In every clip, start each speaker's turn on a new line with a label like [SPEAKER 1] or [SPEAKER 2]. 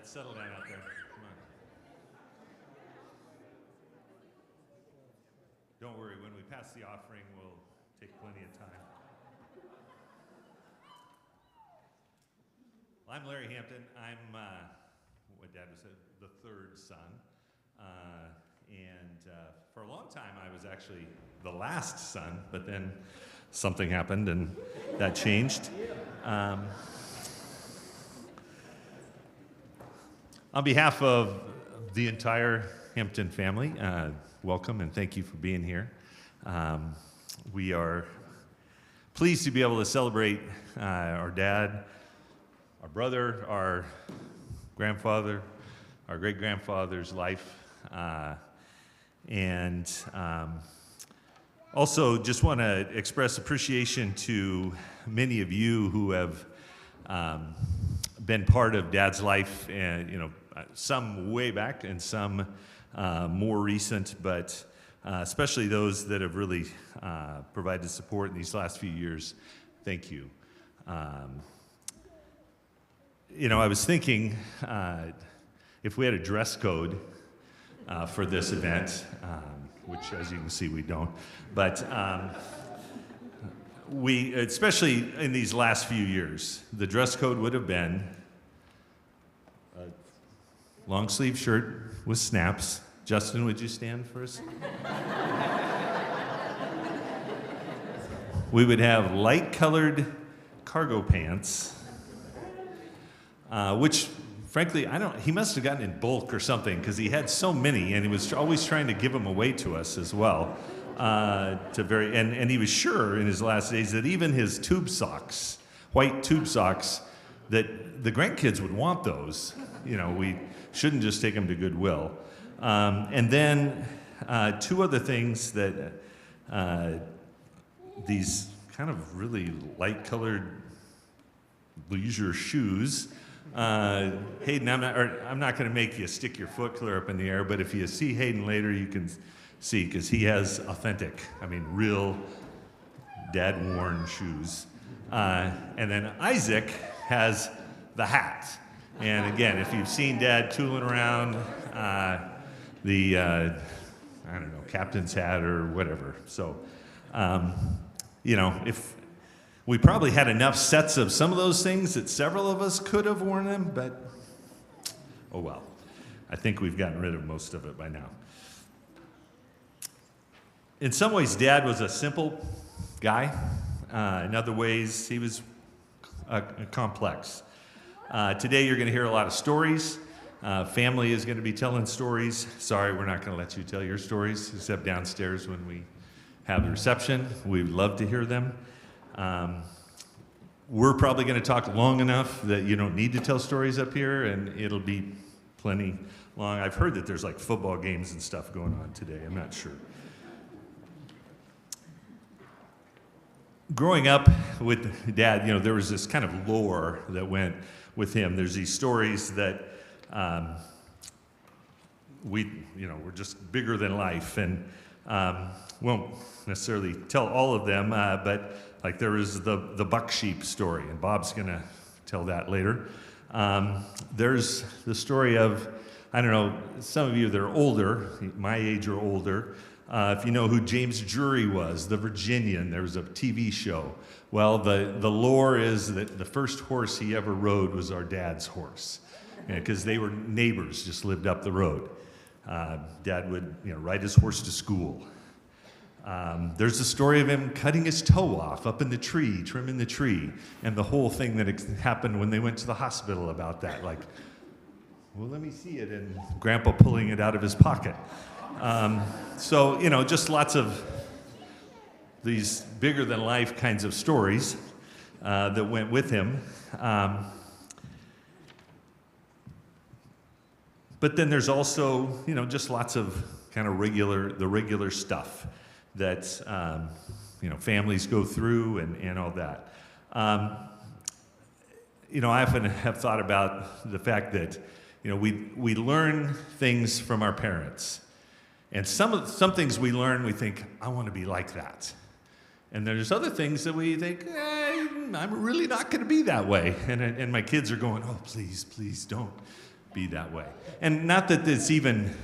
[SPEAKER 1] Settle down out there. Come on. Don't worry, when we pass the offering, we'll take plenty of time. I'm Larry Hampton. I'm, what Dad was the third son. For a long time, I was actually the last son, but then something happened and that changed. On behalf of the entire Hampton family, welcome and thank you for being here. We are pleased to be able to celebrate our dad, our brother, our grandfather, our great-grandfather's life, and also just want to express appreciation to many of you who have been part of Dad's life, and some way back and some more recent, but especially those that have really provided support in these last few years. Thank you. I was thinking if we had a dress code for this event, which as you can see we don't, but we, especially in these last few years, the dress code would have been a long sleeve shirt with snaps. Justin, would you stand for us? We would have light colored cargo pants, which frankly, he must have gotten in bulk or something because he had so many and he was always trying to give them away to us as well. And he was sure in his last days that even his tube socks, white tube socks, that the grandkids would want those. We shouldn't just take them to Goodwill. And then two other things that these kind of really light-colored leisure shoes. Hayden, I'm not going to make you stick your foot clear up in the air, but if you see Hayden later, you can see, because he has authentic, real dad-worn shoes. And then Isaac has the hat. And again, if you've seen Dad tooling around captain's hat or whatever. So, if we probably had enough sets of some of those things that several of us could have worn them, but oh well. I think we've gotten rid of most of it by now. In some ways, Dad was a simple guy. In other ways, he was complex. Today, you're going to hear a lot of stories. Family is going to be telling stories. Sorry, we're not going to let you tell your stories, except downstairs when we have the reception. We'd love to hear them. We're probably going to talk long enough that you don't need to tell stories up here, and it'll be plenty long. I've heard that there's like football games and stuff going on today. I'm not sure. Growing up with Dad, there was this kind of lore that went with him. There's these stories that we're just bigger than life, and won't necessarily tell all of them, but like there was the buck sheep story, and Bob's going to tell that later. There's the story of, some of you that are older, my age or older, if you know who James Jury was, the Virginian, there was a TV show. Well, the lore is that the first horse he ever rode was our dad's horse, because they were neighbors, just lived up the road. Dad would ride his horse to school. There's the story of him cutting his toe off up in the tree, trimming the tree, and the whole thing that happened when they went to the hospital about that. Like, well, let me see it, and Grandpa pulling it out of his pocket. Just lots of these bigger-than-life kinds of stories that went with him. But then there's also, just lots of kind of regular stuff that, families go through and all that. I often have thought about the fact that, we learn things from our parents. And some things we learn, we think, I want to be like that. And there's other things that we think, I'm really not going to be that way. And my kids are going, oh, please don't. be that way. And not that it's even,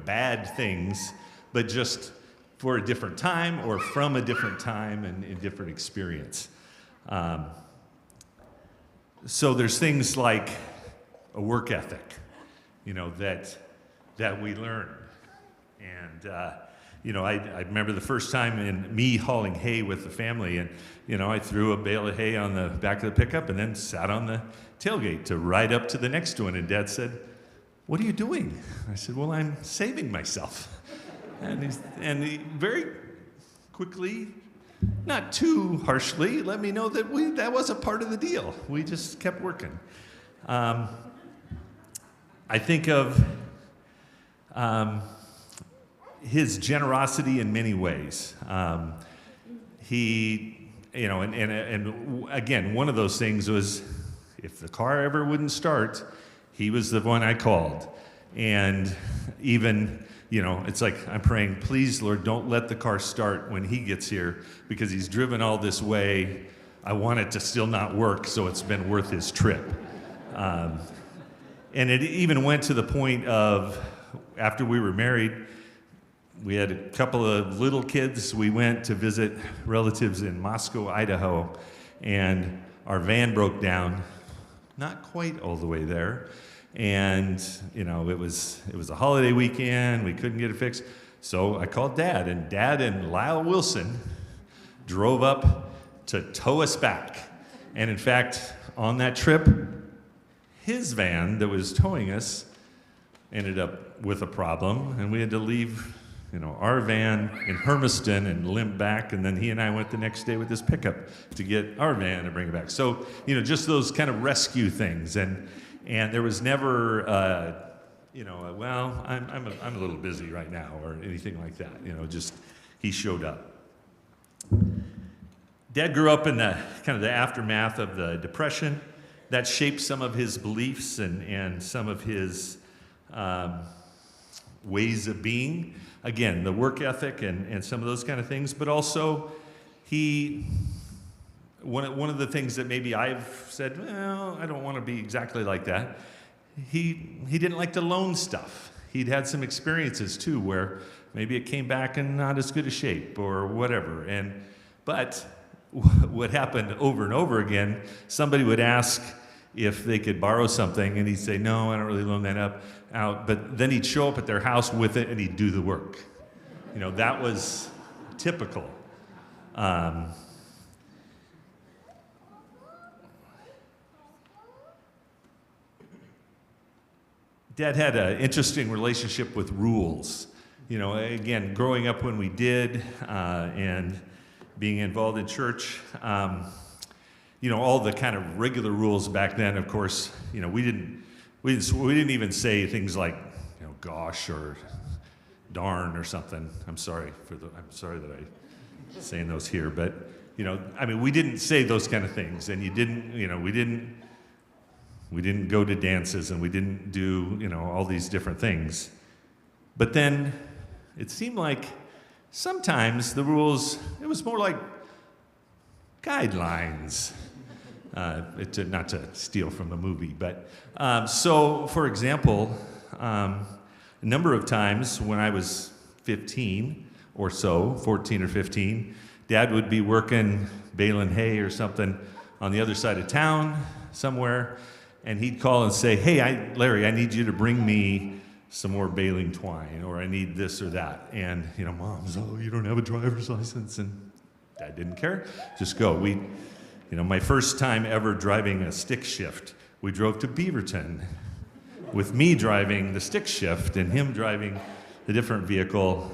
[SPEAKER 1] bad things, but just for a different time or from a different time and a different experience. So there's things like a work ethic, that we learn. And, I remember the first time in me hauling hay with the family, and, I threw a bale of hay on the back of the pickup and then sat on the tailgate to ride up to the next one. And Dad said, "What are you doing?" I said, "Well, I'm saving myself." And he very quickly, not too harshly, let me know that that was a part of the deal. We just kept working. I think of his generosity in many ways. He, and again, one of those things was if the car ever wouldn't start, he was the one I called. And even, it's like I'm praying, please, Lord, don't let the car start when he gets here because he's driven all this way. I want it to still not work, so it's been worth his trip. And it even went to the point of, after we were married, we had a couple of little kids. We went to visit relatives in Moscow, Idaho, and our van broke down, not quite all the way there. And, it was a holiday weekend. We couldn't get it fixed. So I called Dad, and Dad and Lyle Wilson drove up to tow us back. And in fact, on that trip, his van that was towing us ended up with a problem, and we had to leave, our van in Hermiston and limp back, and then he and I went the next day with this pickup to get our van and bring it back. So, just those kind of rescue things, and there was never, well, I'm a little busy right now or anything like that. Just he showed up. Dad grew up in the kind of the aftermath of the Depression. That shaped some of his beliefs and some of his ways of being. Again, the work ethic and some of those kind of things, but also one of the things that maybe I've said, well, I don't want to be exactly like that. He didn't like to loan stuff. He'd had some experiences too where maybe it came back in not as good a shape or whatever. But what happened over and over again, somebody would ask if they could borrow something, and he'd say, "No, I don't really loan that out." But then he'd show up at their house with it, and he'd do the work. That was typical. Dad had an interesting relationship with rules. Again, growing up when we did, and being involved in church, all the kind of regular rules back then. Of course, we didn't even say things like, gosh or darn or something. I'm sorry that I'm saying those here, but we didn't say those kind of things, and we didn't go to dances, and we didn't do all these different things. But then it seemed like sometimes the rules, it was more like guidelines. Not to steal from the movie, but so, for example, a number of times when I was 15 or so, 14 or 15, Dad would be working baling hay or something on the other side of town somewhere, and he'd call and say, "Hey, Larry, I need you to bring me some more baling twine, or I need this or that." And, Mom's, "Oh, you don't have a driver's license," and Dad didn't care. Just go. My first time ever driving a stick shift, we drove to Beaverton with me driving the stick shift and him driving the different vehicle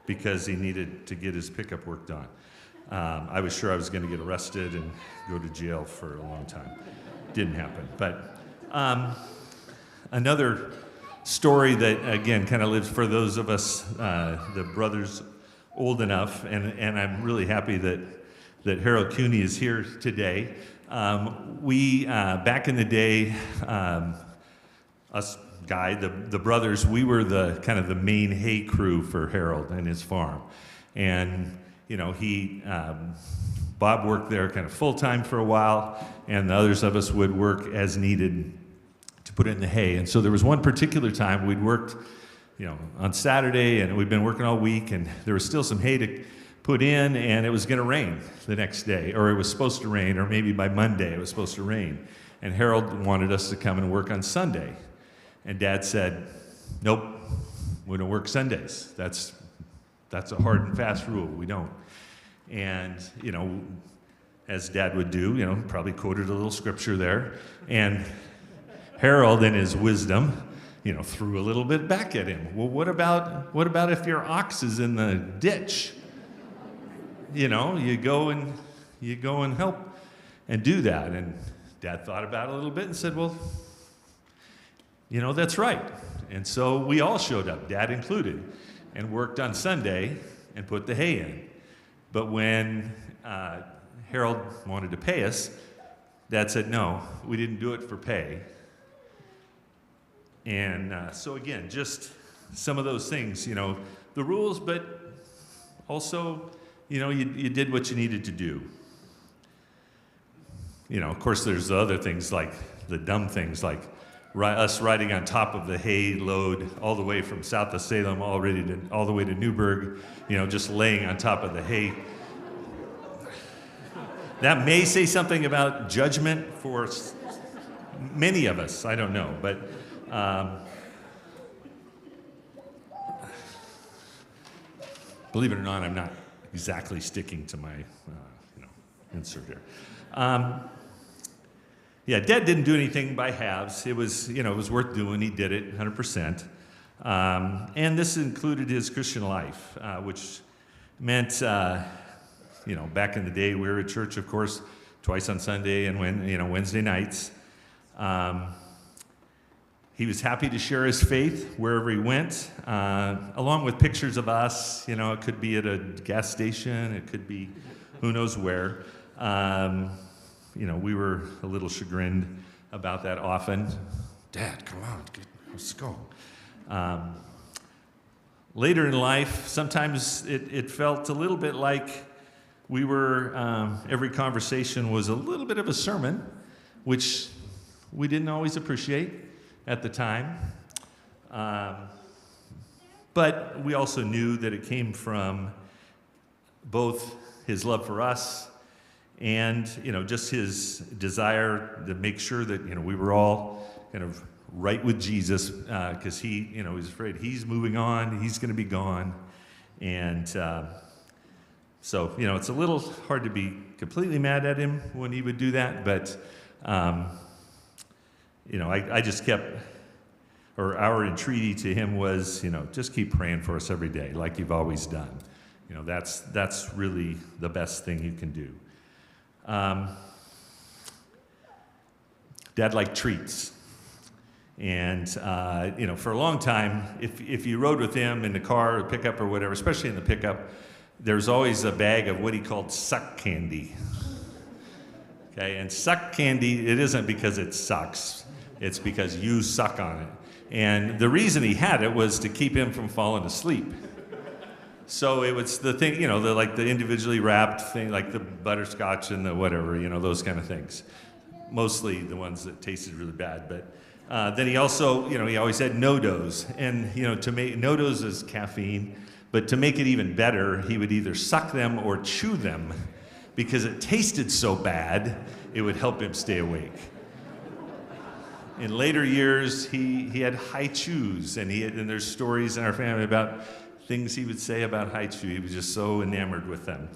[SPEAKER 1] because he needed to get his pickup work done. I was sure I was going to get arrested and go to jail for a long time. Didn't happen. But another story that, again, kind of lives for those of us, the brothers old enough, and I'm really happy that Harold Cooney is here today. We, back in the day, the brothers, we were the kind of the main hay crew for Harold and his farm. And, Bob worked there kind of full-time for a while, and the others of us would work as needed to put it in the hay. And so there was one particular time we'd worked, on Saturday, and we'd been working all week, and there was still some hay to put in, and it was going to rain the next day, or it was supposed to rain, or maybe by Monday it was supposed to rain. And Harold wanted us to come and work on Sunday. And Dad said, nope, we don't work Sundays. That's a hard and fast rule. We don't. And, as Dad would do, probably quoted a little scripture there. And Harold, in his wisdom, threw a little bit back at him. Well, what about if your ox is in the ditch? You go and help and do that. And Dad thought about it a little bit and said, well, that's right. And so we all showed up, Dad included, and worked on Sunday and put the hay in. But when Harold wanted to pay us, Dad said, no, we didn't do it for pay. And so again, just some of those things, the rules, but also, you did what you needed to do. Of course, there's the other things, like the dumb things, like us riding on top of the hay load all the way from south of Salem all the way to Newberg, just laying on top of the hay. That may say something about judgment for many of us. I don't know, but believe it or not, I'm not exactly sticking to my insert here. Dad didn't do anything by halves. It was worth doing. He did it 100%. And this included his Christian life, which meant, back in the day, we were at church, of course, twice on Sunday and Wednesday nights. He was happy to share his faith wherever he went, along with pictures of us. It could be at a gas station. It could be who knows where. We were a little chagrined about that often. Dad, come on, let's go. Later in life, sometimes it felt a little bit like we were, every conversation was a little bit of a sermon, which we didn't always appreciate at the time. But we also knew that it came from both his love for us and, just his desire to make sure that, we were all kind of right with Jesus, because he was afraid he's moving on, he's going to be gone. And so, it's a little hard to be completely mad at him when he would do that, but, I just kept, or our entreaty to him was, just keep praying for us every day, like you've always done. That's really the best thing you can do. Dad liked treats. And, for a long time, if you rode with him in the car or pickup or whatever, especially in the pickup, there's always a bag of what he called suck candy. Okay, and suck candy, it isn't because it sucks. It's because you suck on it. And the reason he had it was to keep him from falling asleep. So it was the thing, the individually wrapped thing, like the butterscotch and the whatever, those kind of things. Mostly the ones that tasted really bad. But then he also, he always had no-dos. And, to make no-dos is caffeine. But to make it even better, he would either suck them or chew them, because it tasted so bad, it would help him stay awake. In later years, he had high chews, and there's stories in our family about things he would say about high chew. He was just so enamored with them.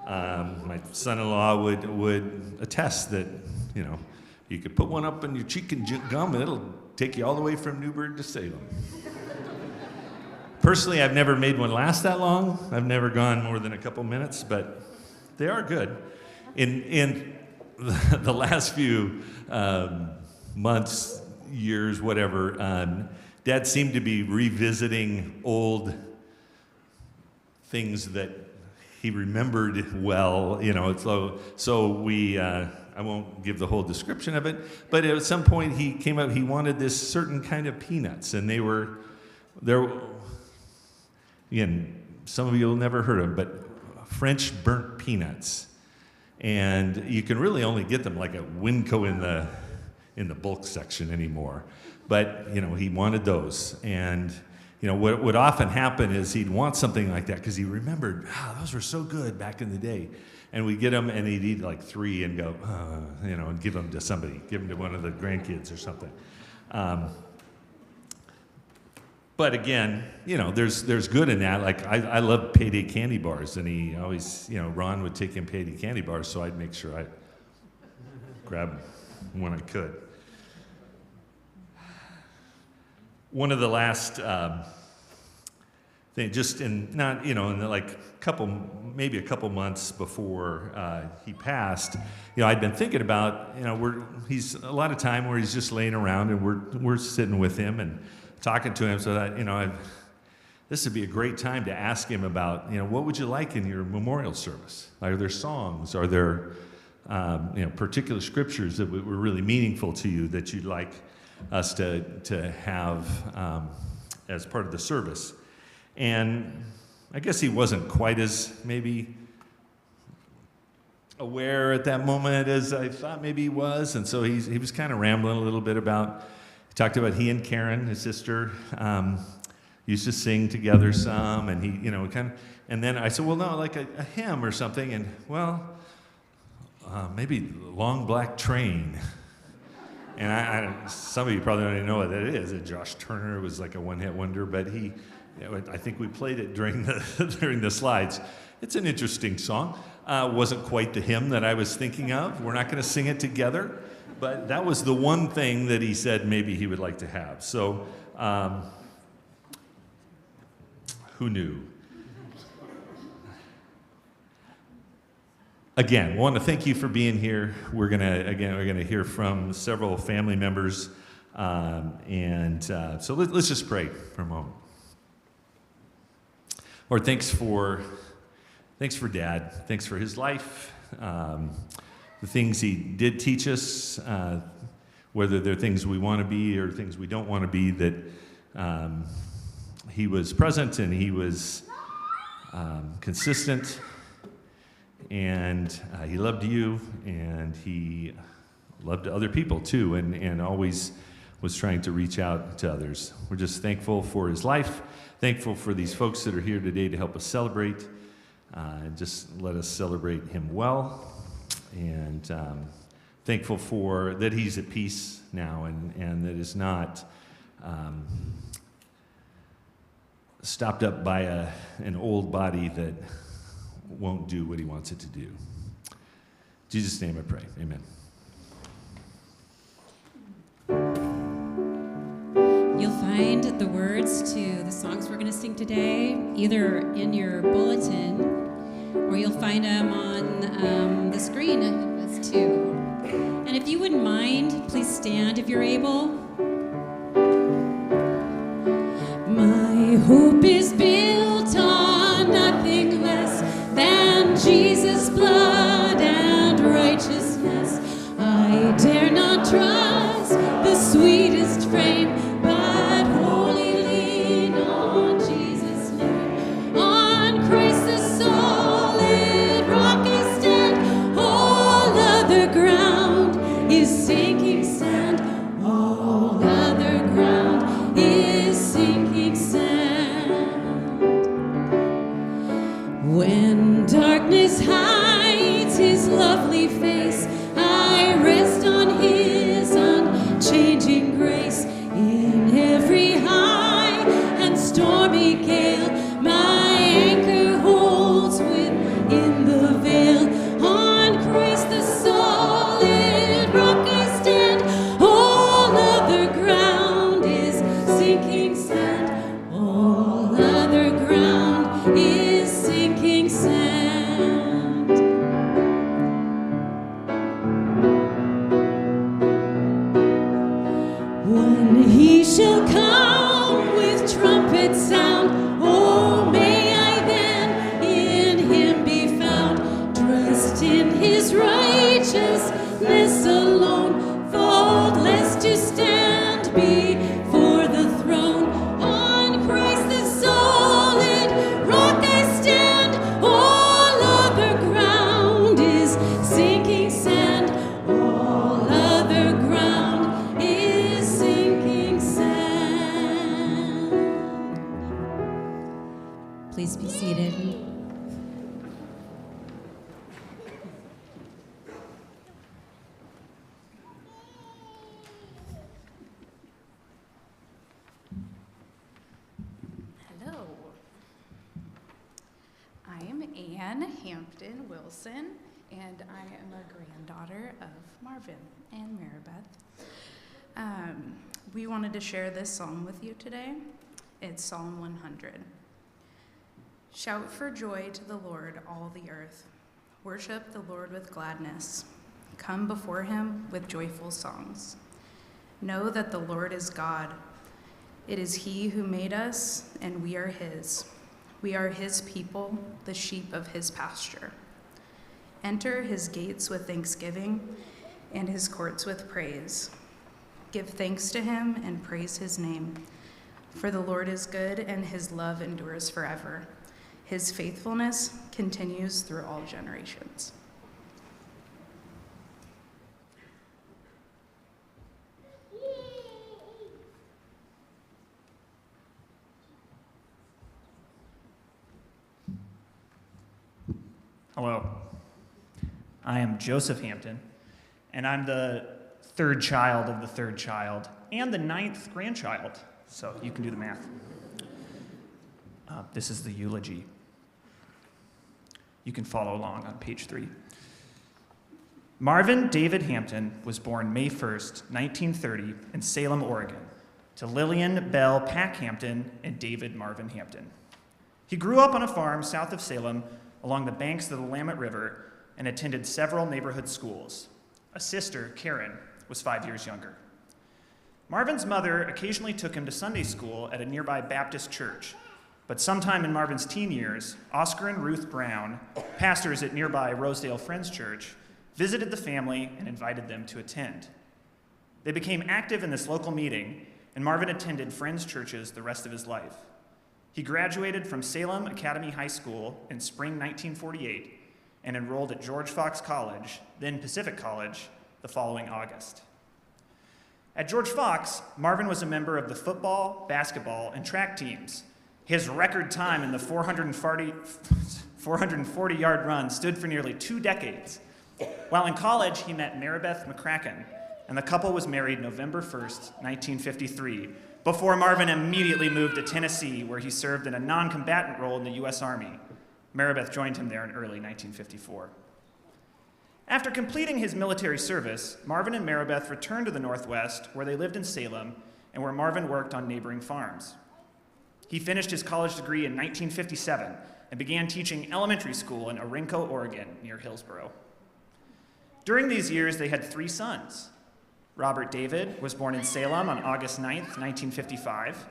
[SPEAKER 1] My son-in-law would attest that, you could put one up in your cheek and gum, and it'll take you all the way from Newberg to Salem. Personally, I've never made one last that long. I've never gone more than a couple minutes, but they are good. In the last few months, years, whatever, Dad seemed to be revisiting old things that he remembered well, so we, I won't give the whole description of it, but at some point he came up, he wanted this certain kind of peanuts, and there, again, some of you will never heard of them, but French burnt peanuts. And you can really only get them like at Winco in the bulk section anymore. But, he wanted those. And, what would often happen is he'd want something like that because he remembered, those were so good back in the day. And we'd get them, and he'd eat like 3 and go, and give them to somebody, give them to one of the grandkids or something. But again, there's good in that. Like, I love payday candy bars, and he always, Ron would take him payday candy bars, so I'd make sure I grab when I could. One of the last thing, just in maybe a couple months before he passed, I'd been thinking about, he's a lot of time where he's just laying around, and we're sitting with him and talking to him, so that this would be a great time to ask him about, what would you like in your memorial service? Are there songs? Are there particular scriptures that were really meaningful to you that you'd like us to have as part of the service? And I guess he wasn't quite as maybe aware at that moment as I thought maybe he was, and so he was kind of rambling a little bit about. He talked about he and Karen, his sister, used to sing together some, and he and then I said, well, no, like a hymn or something, and maybe Long Black Train. And some of you probably don't even know what that is. Josh Turner was like a one-hit wonder, but I think we played it during the slides. It's an interesting song. Wasn't quite the hymn that I was thinking of. We're not going to sing it together, but that was the one thing that he said maybe he would like to have. So, who knew? Again, want to thank you for being here. We're gonna hear from several family members, so let's just pray for a moment. Lord, thanks for Dad. Thanks for his life, the things he did teach us, whether they're things we want to be or things we don't want to be. That he was present and he was consistent. And he loved you, and he loved other people too, and always was trying to reach out to others. We're just thankful for his life, thankful for these folks that are here today to help us celebrate, and just let us celebrate him well, and thankful for that he's at peace now, and that is not stopped up by an old body that won't do what he wants it to do. In Jesus' name I pray, amen.
[SPEAKER 2] You'll find the words to the songs we're going to sing today either in your bulletin or you'll find them on the screen as too. And if you wouldn't mind, please stand if you're able. My hope is built on nothing less than Jesus' blood and righteousness. I dare not trust the sweetest frame, but wholly lean on Jesus' name. On Christ the solid rock I stand. All other ground is sinking sand. All other ground is sinking sand. When darkness hides his lovely face, I rest on his unchanging grace. In every high and stormy gale, my anchor holds within the veil. On Christ the solid rock I stand. All other ground is sinking sand. All other ground is sinking sand. When he shall come with trumpet sound, oh, may I then in him be found, dressed in his righteousness alone, faultless to stand before the throne. On Christ the solid rock I stand. All other ground is sinking sand. All other ground Please be seated.
[SPEAKER 3] Hello. I am Anne Hampton Wilson, and I am a granddaughter of Marvin and Maribeth. We wanted to share this psalm with you today. It's Psalm 100. Shout for joy to the Lord, all the earth. Worship the Lord with gladness. Come before him with joyful songs. Know that the Lord is God. It is he who made us, and we are his. We are his people, the sheep of his pasture. Enter his gates with thanksgiving and his courts with praise. Give thanks to him and praise his name. For the Lord is good, and his love endures forever. His faithfulness continues through all generations.
[SPEAKER 4] Hello. I am Joseph Hampton, and I'm the third child of the third child and the 9th grandchild, so you can do the math. This is the eulogy. You can follow along on page 3. Marvin David Hampton was born May 1st, 1930, in Salem, Oregon, to Lillian Bell Pack Hampton and David Marvin Hampton. He grew up on a farm south of Salem along the banks of the Willamette River and attended several neighborhood schools. A sister, Karen, was 5 years younger. Marvin's mother occasionally took him to Sunday school at a nearby Baptist church, but sometime in Marvin's teen years, Oscar and Ruth Brown, pastors at nearby Rosedale Friends Church, visited the family and invited them to attend. They became active in this local meeting, and Marvin attended Friends churches the rest of his life. He graduated from Salem Academy High School in spring 1948 and enrolled at George Fox College, then Pacific College, the following August. At George Fox, Marvin was a member of the football, basketball, and track teams. His record time in the 440-yard run stood for nearly 2 decades. While in college, he met Maribeth McCracken, and the couple was married November 1st, 1953, before Marvin immediately moved to Tennessee, where he served in a non-combatant role in the U.S. Army. Maribeth joined him there in early 1954. After completing his military service, Marvin and Maribeth returned to the Northwest, where they lived in Salem, and where Marvin worked on neighboring farms. He finished his college degree in 1957 and began teaching elementary school in Orenco, Oregon, near Hillsboro. During these years, they had 3 sons. Robert David was born in Salem on August 9th, 1955.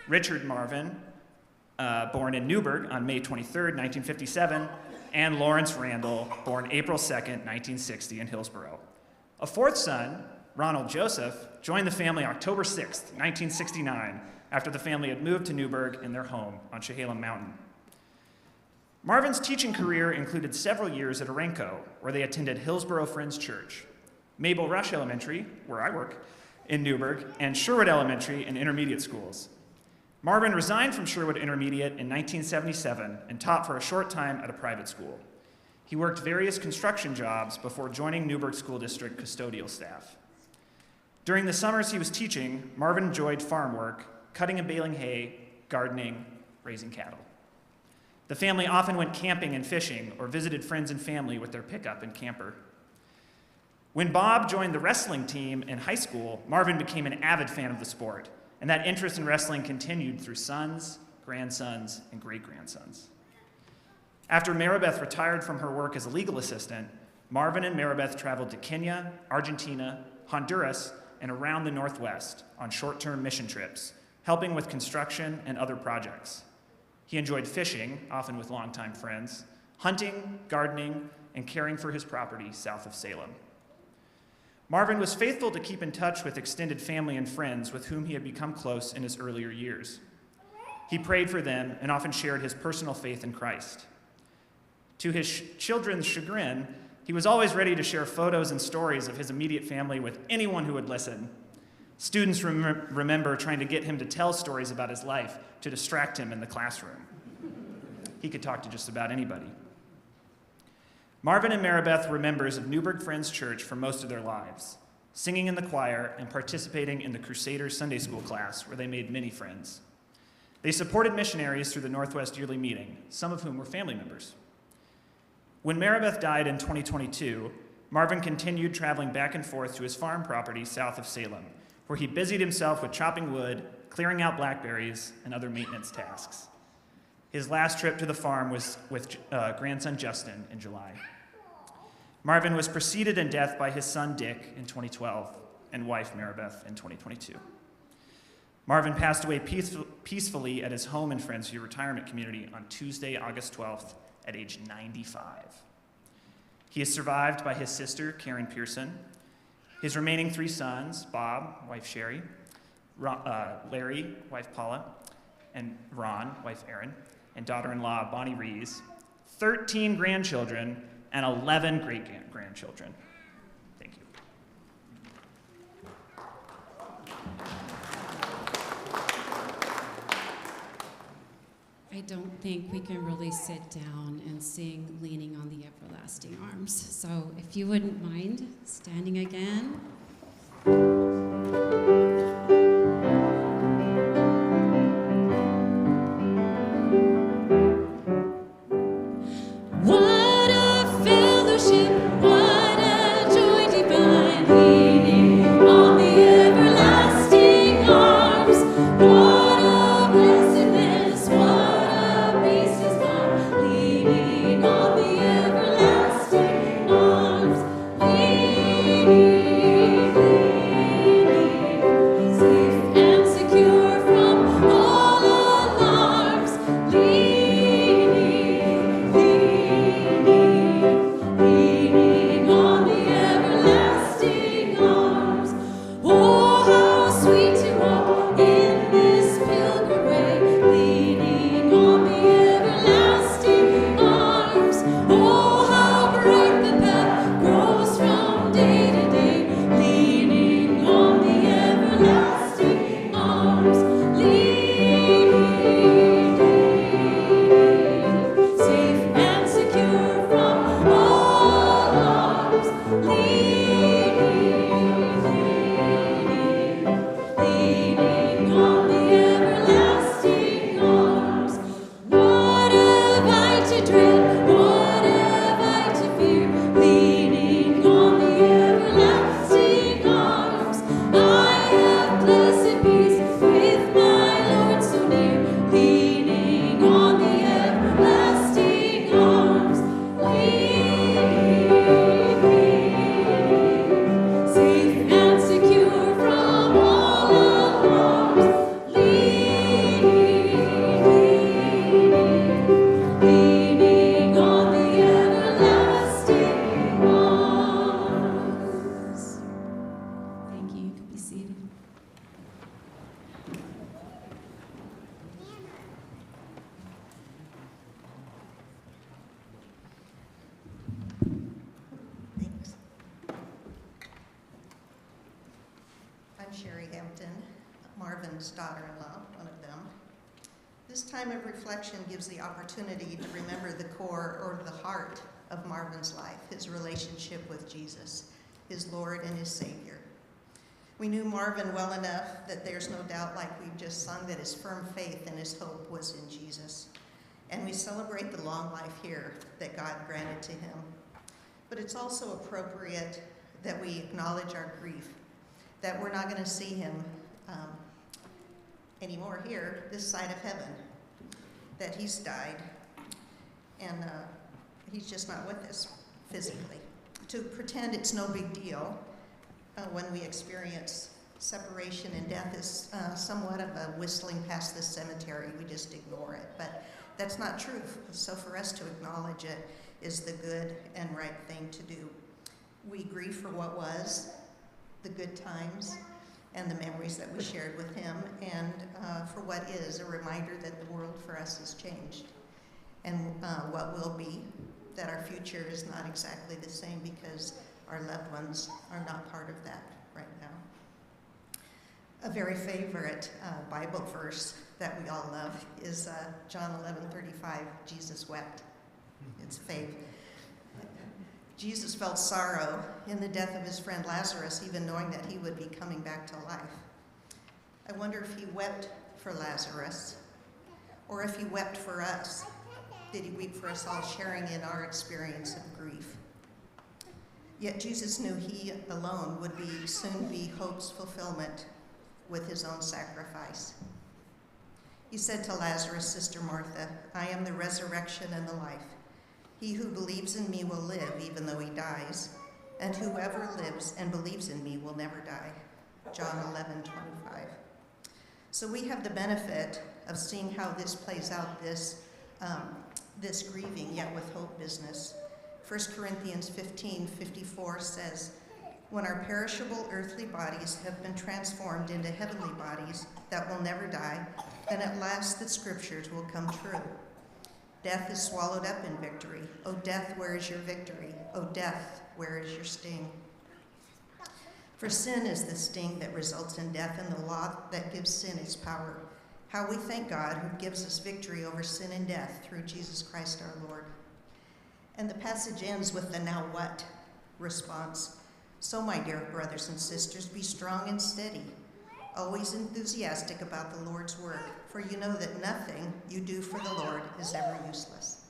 [SPEAKER 4] Richard Marvin, born in Newberg on May 23rd, 1957. And Lawrence Randall, born April 2nd, 1960, in Hillsboro. A 4th son, Ronald Joseph, joined the family October 6th, 1969, after the family had moved to Newberg in their home on Chehalem Mountain. Marvin's teaching career included several years at Orenco, where they attended Hillsboro Friends Church, Mabel Rush Elementary, where I work, in Newberg, and Sherwood Elementary and intermediate schools. Marvin resigned from Sherwood Intermediate in 1977 and taught for a short time at a private school. He worked various construction jobs before joining Newberg School District custodial staff. During the summers he was teaching, Marvin enjoyed farm work, cutting and baling hay, gardening, raising cattle. The family often went camping and fishing or visited friends and family with their pickup and camper. When Bob joined the wrestling team in high school, Marvin became an avid fan of the sport, and that interest in wrestling continued through sons, grandsons, and great-grandsons. After Maribeth retired from her work as a legal assistant, Marvin and Maribeth traveled to Kenya, Argentina, Honduras, and around the Northwest on short-term mission trips, helping with construction and other projects. He enjoyed fishing, often with longtime friends, hunting, gardening, and caring for his property south of Salem. Marvin was faithful to keep in touch with extended family and friends with whom he had become close in his earlier years. He prayed for them and often shared his personal faith in Christ. To his children's chagrin, he was always ready to share photos and stories of his immediate family with anyone who would listen. Students remember trying to get him to tell stories about his life to distract him in the classroom. he could talk to just about anybody. Marvin and Maribeth were members of Newberg Friends Church for most of their lives, singing in the choir and participating in the Crusaders Sunday School class, where they made many friends. They supported missionaries through the Northwest Yearly Meeting, some of whom were family members. When Maribeth died in 2022, Marvin continued traveling back and forth to his farm property south of Salem, where he busied himself with chopping wood, clearing out blackberries, and other maintenance tasks. His last trip to the farm was with grandson Justin in July. Marvin was preceded in death by his son Dick in 2012 and wife Maribeth in 2022. Marvin passed away peacefully at his home in Friendsview Retirement Community on Tuesday, August 12th at age 95. He is survived by his sister, Karen Pearson, his remaining 3 sons, Bob, wife Sherry, Larry, wife Paula, and Ron, wife Erin, and daughter-in-law Bonnie Rees, 13 grandchildren, and 11 great-grandchildren. Thank you.
[SPEAKER 2] I don't think we can really sit down and sing Leaning on the Everlasting Arms. So if you wouldn't mind standing again. What a fellowship, what a joy divine, leaning on the everlasting arms. What a blessedness, what a peace is gone, leaning on the everlasting arms. Leaning, leaning, safe and secure from all alarms. Leaning, leaning on the everlasting arms. Oh, how sweet to walk in this pilgrim way, leaning on the everlasting arms. Oh, how bright the path grows from day to day, leaning on the everlasting arms. Leaning, safe and secure from all harms. Leaning on the everlasting arms. What have I to dread? What have I to fear? Leaning on the everlasting arms. I have blessed peace with my Lord so near. Leaning on the everlasting arms. Safe and secure from all alarms. Leaning on the everlasting arms. Thank you. You can be seated.
[SPEAKER 5] Thanks. I'm Sherry Hampton, Marvin's daughter-in-law, one of them. This time of reflection gives the opportunity to remember the core or the heart of Marvin's life, his relationship with Jesus, his Lord and his Savior. We knew Marvin well enough that there's no doubt, like we've just sung, that his firm faith and his hope was in Jesus. And we celebrate the long life here that God granted to him. But it's also appropriate that we acknowledge our grief, that we're not going to see him anymore here, this side of heaven, that he's died, and he's just not with us physically. To pretend it's no big deal when we experience separation and death is somewhat of a whistling past the cemetery. We just ignore it, but that's not true. So for us to acknowledge it is the good and right thing to do. We grieve for what was, the good times, and the memories that we shared with him, and for what is, a reminder that the world for us has changed, and what will be, that our future is not exactly the same because our loved ones are not part of that right A very favorite Bible verse that we all love is John 11:35, Jesus wept. It's fave. Jesus felt sorrow in the death of his friend Lazarus, even knowing that he would be coming back to life. I wonder if he wept for Lazarus, or if he wept for us. Did he weep for us all, sharing in our experience of grief? Yet Jesus knew he alone would soon be hope's fulfillment with his own sacrifice. He said to Lazarus' sister Martha, "I am the resurrection and the life. He who believes in me will live even though he dies, and whoever lives and believes in me will never die." John 11:25. So we have the benefit of seeing how this plays out, this grieving yet with hope business. 1 Corinthians 15:54 says, "When our perishable earthly bodies have been transformed into heavenly bodies that will never die, then at last the scriptures will come true. Death is swallowed up in victory. O death, where is your victory? O death, where is your sting?" For sin is the sting that results in death, and the law that gives sin its power. How we thank God who gives us victory over sin and death through Jesus Christ our Lord. And the passage ends with the "now what" response. So, my dear brothers and sisters, be strong and steady, always enthusiastic about the Lord's work, for you know that nothing you do for the Lord is ever useless.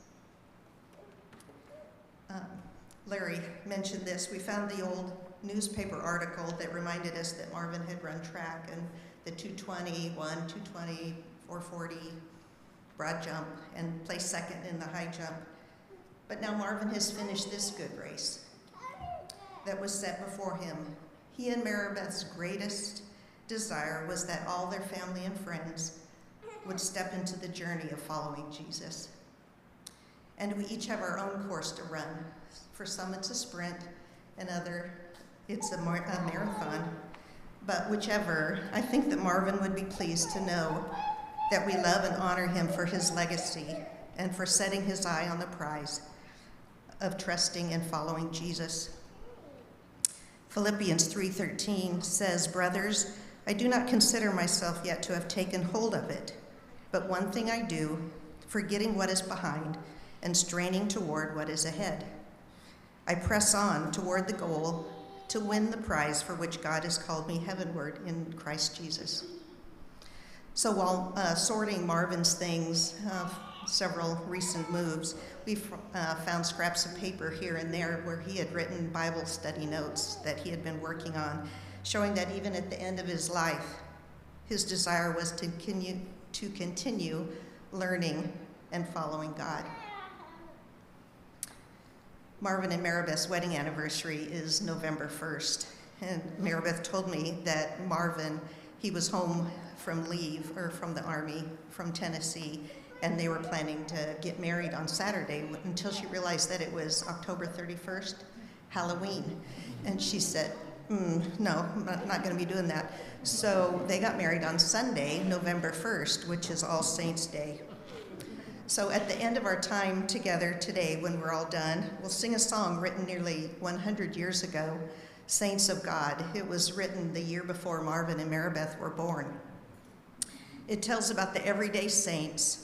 [SPEAKER 5] Larry mentioned this. We found the old newspaper article that reminded us that Marvin had run track and the 220, 220, 440 broad jump and placed second in the high jump. But now Marvin has finished this good race that was set before him. He and Maribeth's greatest desire was that all their family and friends would step into the journey of following Jesus. And we each have our own course to run. For some it's a sprint, and other it's a marathon. But whichever, I think that Marvin would be pleased to know that we love and honor him for his legacy and for setting his eye on the prize of trusting and following Jesus. Philippians 3:13 says, "Brothers, I do not consider myself yet to have taken hold of it, but one thing I do, forgetting what is behind and straining toward what is ahead. I press on toward the goal to win the prize for which God has called me heavenward in Christ Jesus." So while sorting Marvin's things, several recent moves, we found scraps of paper here and there where he had written Bible study notes that he had been working on, showing that even at the end of his life, his desire was to continue learning and following God. Marvin and Maribeth's wedding anniversary is November 1st, and Maribeth told me that Marvin, he was home from leave, or from the Army, from Tennessee, and they were planning to get married on Saturday until she realized that it was October 31st, Halloween. And she said, no, I'm not going to be doing that. So they got married on Sunday, November 1st, which is All Saints' Day. So at the end of our time together today, when we're all done, we'll sing a song written nearly 100 years ago, Saints of God. It was written the year before Marvin and Maribeth were born. It tells about the everyday saints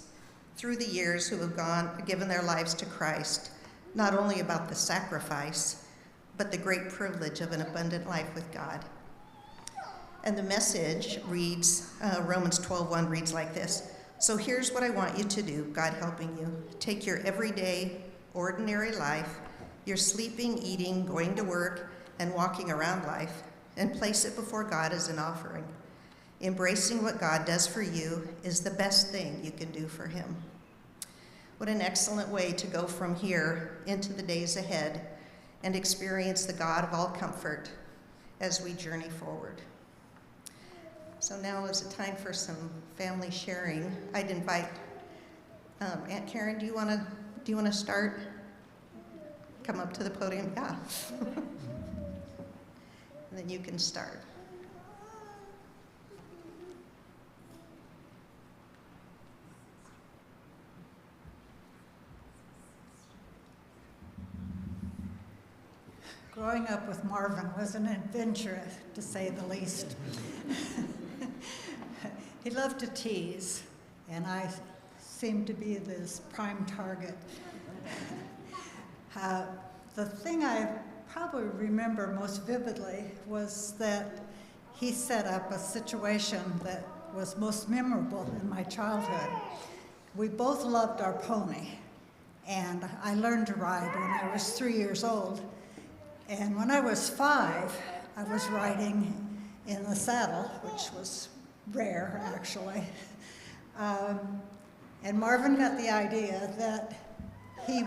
[SPEAKER 5] through the years who have given their lives to Christ, not only about the sacrifice, but the great privilege of an abundant life with God. And the message reads, Romans 12:1 reads like this: "So here's what I want you to do, God helping you. Take your everyday, ordinary life, your sleeping, eating, going to work, and walking around life, and place it before God as an offering. Embracing what God does for you is the best thing you can do for him." What an excellent way to go from here into the days ahead and experience the God of all comfort as we journey forward. So now is the time for some family sharing. I'd invite Aunt Karen. Do you want to start? Come up to the podium, yeah. And then you can start.
[SPEAKER 6] Growing up with Marvin was an adventure, to say the least. He loved to tease, and I seemed to be this prime target. The thing I probably remember most vividly was that he set up a situation that was most memorable in my childhood. We both loved our pony, and I learned to ride when I was 3 years old. And when I was 5, I was riding in the saddle, which was rare, actually. And Marvin got the idea that he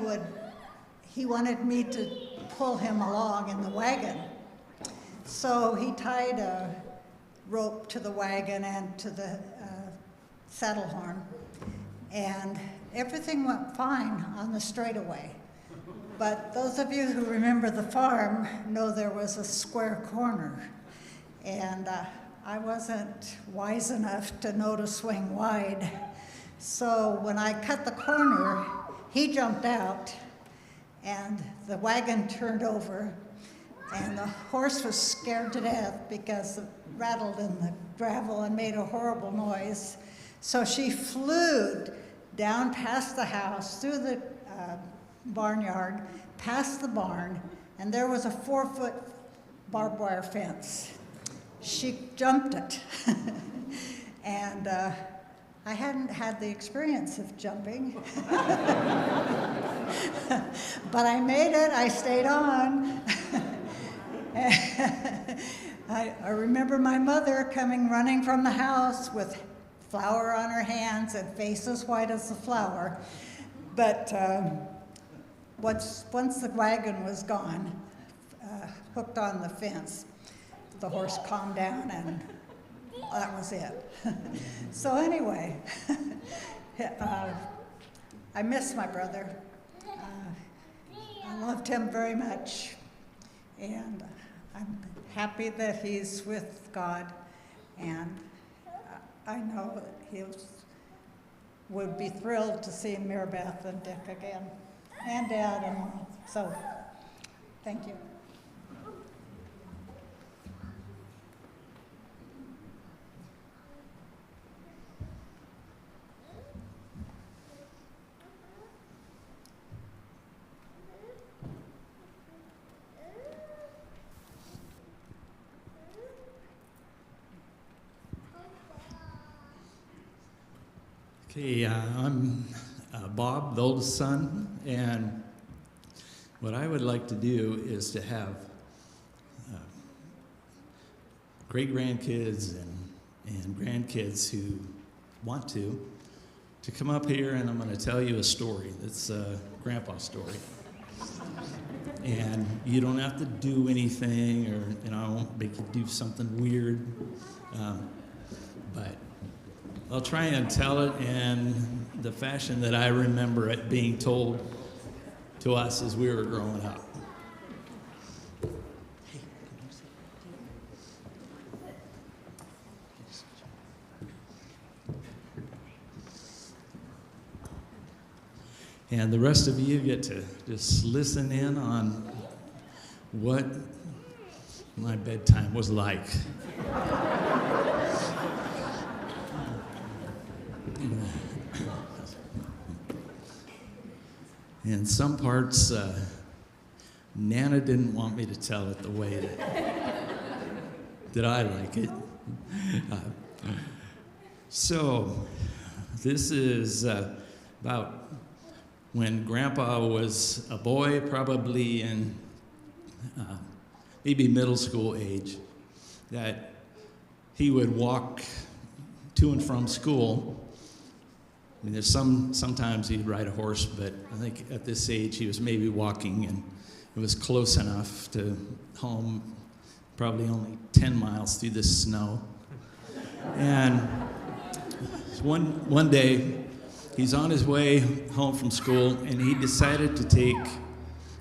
[SPEAKER 6] wanted me to pull him along in the wagon. So he tied a rope to the wagon and to the saddle horn, and everything went fine on the straightaway. But those of you who remember the farm know there was a square corner, and I wasn't wise enough to know to swing wide. So when I cut the corner, he jumped out, and the wagon turned over, and the horse was scared to death because it rattled in the gravel and made a horrible noise. So she flew down past the house, through the barnyard, past the barn, and there was a 4-foot barbed wire fence. She jumped it. And I hadn't had the experience of jumping. But I made it, I stayed on. I remember my mother coming running from the house with flour on her hands and face as white as the flour. But once the wagon was gone, hooked on the fence, the horse calmed down, and that was it. So anyway, I miss my brother. I loved him very much, and I'm happy that he's with God, and I know that he would be thrilled to see Marybeth and Dick again, and Dad and Mom. So, thank you.
[SPEAKER 7] Okay, I'm Bob, the oldest son, and what I would like to do is to have great-grandkids and grandkids who want to come up here, and I'm going to tell you a story. It's a grandpa story. And you don't have to do anything, or I won't make you do something weird, but I'll try and tell it in the fashion that I remember it being told to us as we were growing up. And the rest of you get to just listen in on what my bedtime was like. In some parts, Nana didn't want me to tell it the way that I like it. So this is about when Grandpa was a boy, probably in maybe middle school age, that he would walk to and from school. I mean, there's sometimes he'd ride a horse, but I think at this age he was maybe walking, and it was close enough to home, probably only 10 miles through the snow. And one day, he's on his way home from school, and he decided to take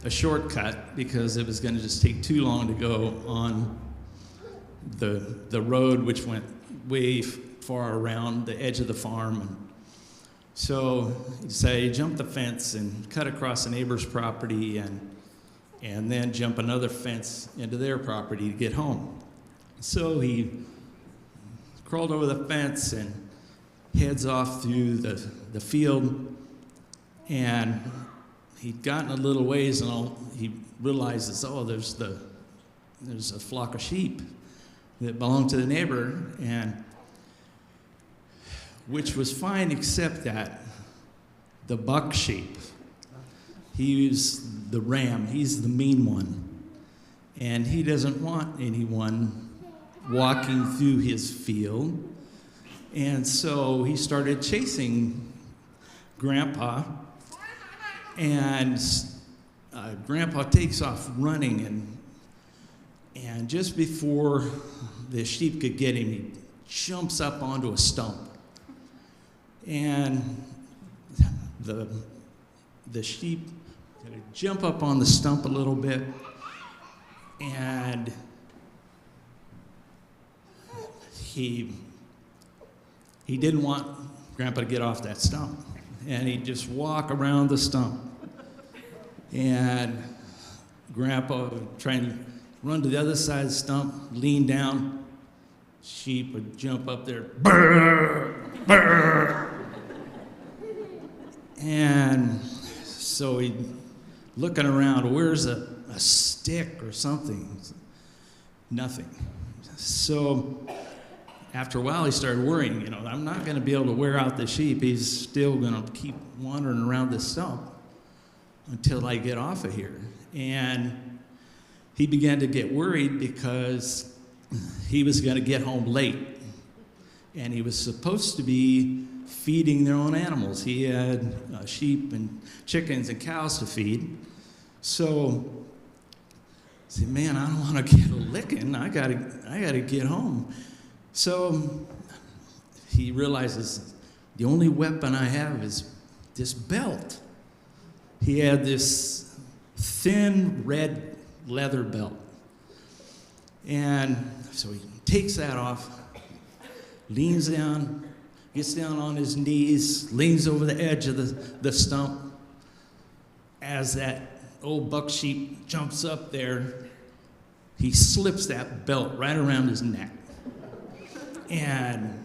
[SPEAKER 7] a shortcut because it was going to just take too long to go on the road, which went way far around the edge of the farm. And so he decided to jump the fence and cut across a neighbor's property and then jump another fence into their property to get home. So he crawled over the fence and heads off through the field. And he'd gotten a little ways, and he realizes, oh, there's a flock of sheep that belonged to the neighbor, and which was fine, except that the buck sheep, he's the ram, he's the mean one, and he doesn't want anyone walking through his field. And so he started chasing Grandpa, and Grandpa takes off running, and just before the sheep could get him, he jumps up onto a stump. And the sheep jump up on the stump a little bit, and he didn't want Grandpa to get off that stump, and he'd just walk around the stump. And Grandpa would try and run to the other side of the stump, lean down. Sheep would jump up there, brr, brr. And so he'd looking around, where's a stick or something? Nothing. So after a while, he started worrying, I'm not going to be able to wear out the sheep. He's still going to keep wandering around this stump until I get off of here. And he began to get worried because he was going to get home late. And he was supposed to be feeding their own animals. He had sheep and chickens and cows to feed. So he said, man, I don't want to get a licking. I gotta get home. So he realizes the only weapon I have is this belt. He had this thin red leather belt. And so he takes that off, leans down, gets down on his knees, leans over the edge of the stump. As that old buck sheep jumps up there, he slips that belt right around his neck and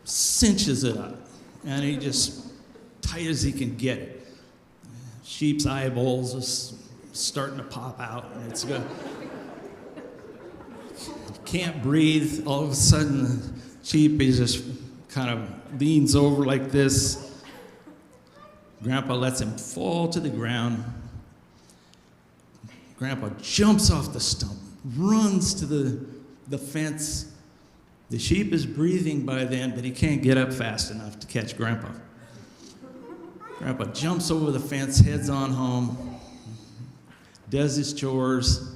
[SPEAKER 7] cinches it up. And he just tight as he can get it. Sheep's eyeballs are starting to pop out, and it's good. Can't breathe. All of a sudden, the sheep, he just kind of leans over like this. Grandpa lets him fall to the ground. Grandpa jumps off the stump, runs to the fence. The sheep is breathing by then, but he can't get up fast enough to catch Grandpa. Grandpa jumps over the fence, heads on home, does his chores.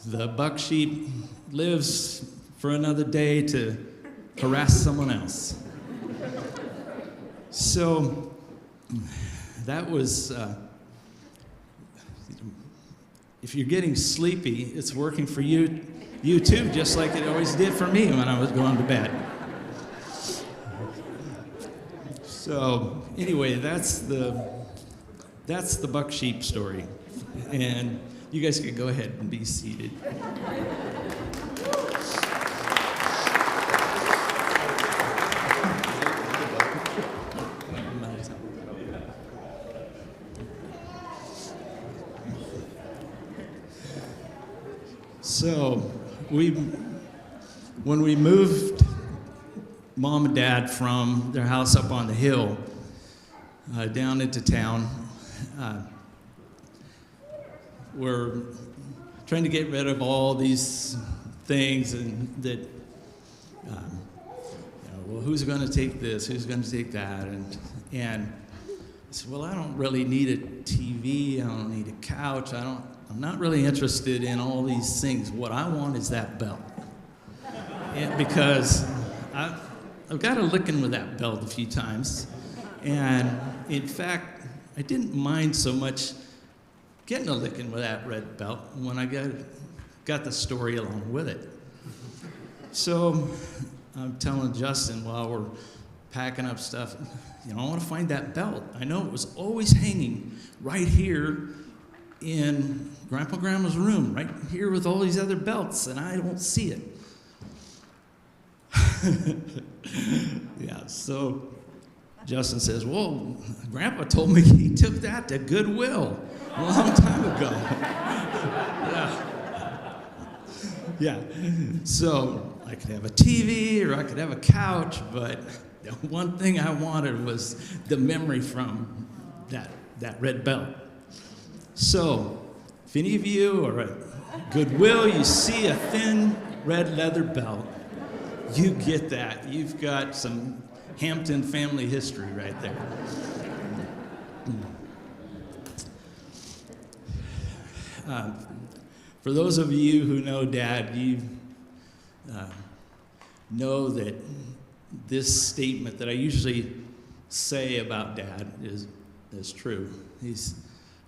[SPEAKER 7] The buck sheep lives for another day to harass someone else. So that was, if you're getting sleepy, it's working for you too, just like it always did for me when I was going to bed. So anyway, that's the buck sheep story. And you guys can go ahead and be seated. So when we moved Mom and Dad from their house up on the hill down into town, we're trying to get rid of all these things and that, well, who's going to take this? Who's going to take that? And I said, well, I don't really need a TV. I don't need a couch. I'm not really interested in all these things. What I want is that belt. Because I've got a licking with that belt a few times. And in fact, I didn't mind so much getting a licking with that red belt when I got the story along with it. So I'm telling Justin while we're packing up stuff, I want to find that belt. I know it was always hanging right here in Grandpa Grandma's room, right here with all these other belts, and I don't see it. Yeah, so Justin says, well, Grandpa told me he took that to Goodwill a long time ago. Yeah. So I could have a TV or I could have a couch, but the one thing I wanted was the memory from that red belt. So if any of you are at Goodwill, you see a thin red leather belt, you get that. You've got some Hampton family history right there. For those of you who know Dad, you know that this statement that I usually say about Dad is true.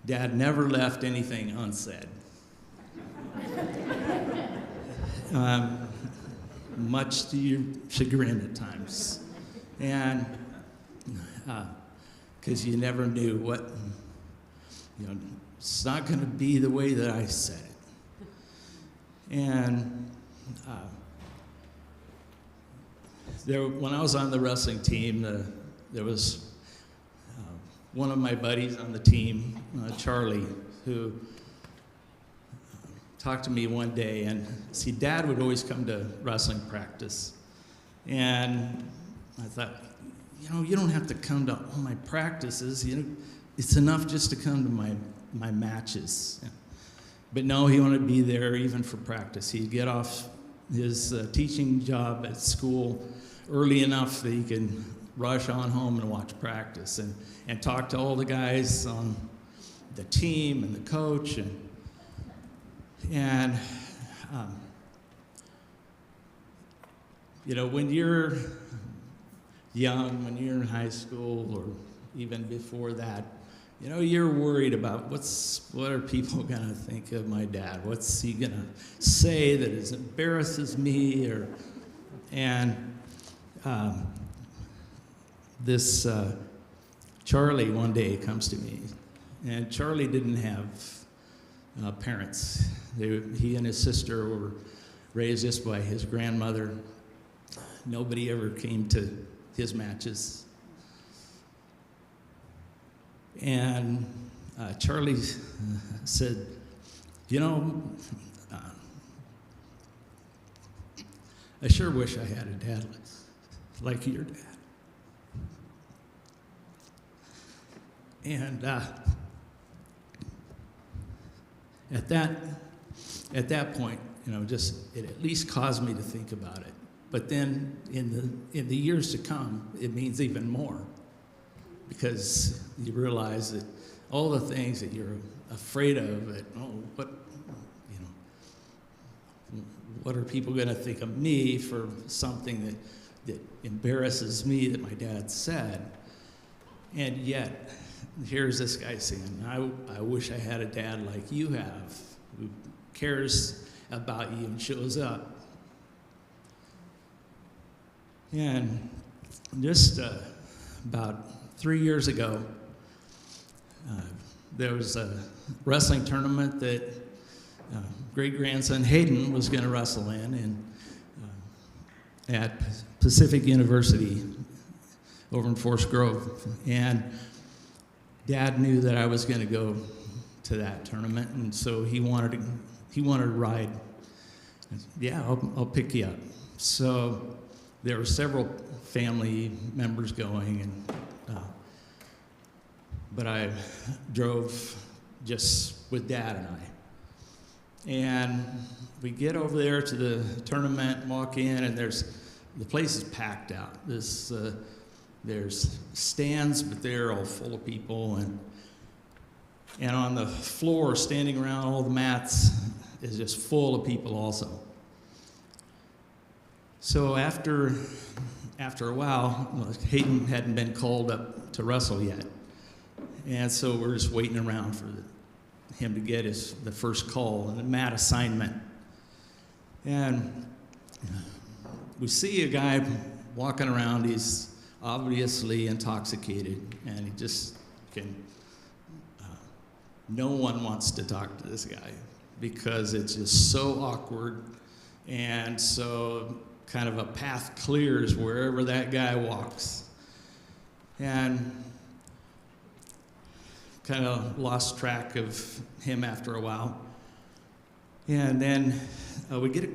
[SPEAKER 7] Dad never left anything unsaid. Much to your chagrin at times. And because you never knew what, it's not going to be the way that I said it. And when I was on the wrestling team, there was one of my buddies on the team, Charlie, who talked to me one day, and see, Dad would always come to wrestling practice. And I thought, you don't have to come to all my practices. It's enough just to come to my matches. But no, he wanted to be there even for practice. He'd get off his teaching job at school early enough that he could rush on home and watch practice and talk to all the guys on the team and the coach. And when you're young, when you're in high school or even before that, you're worried about what are people going to think of my dad? What's he going to say that embarrasses me? This Charlie one day comes to me, and Charlie didn't have parents. He and his sister were raised just by his grandmother. Nobody ever came to his matches. And Charlie said, I sure wish I had a dad like your dad. And at that point, it at least caused me to think about it. But then in the years to come, it means even more, because you realize that all the things that you're afraid of, what are people going to think of me for something that embarrasses me that my dad said? And yet, here's this guy saying, I wish I had a dad like you have, who cares about you and shows up. And just about 3 years ago, there was a wrestling tournament that great-grandson Hayden was going to wrestle in at Pacific University over in Forest Grove. And Dad knew that I was going to go to that tournament, and so he wanted to ride. I said, yeah, I'll pick you up. So there were several family members going, but I drove just with Dad and I. And we get over there to the tournament, walk in, and the place is packed out. There's stands, but they're all full of people, and on the floor, standing around all the mats, is just full of people also. So after a while, Hayden hadn't been called up to wrestle yet, and so we're just waiting around for him to get the first call and the mat assignment. And we see a guy walking around. He's obviously intoxicated, and he just no one wants to talk to this guy because it's just so awkward. And so kind of a path clears wherever that guy walks. And kind of lost track of him after a while. And then we get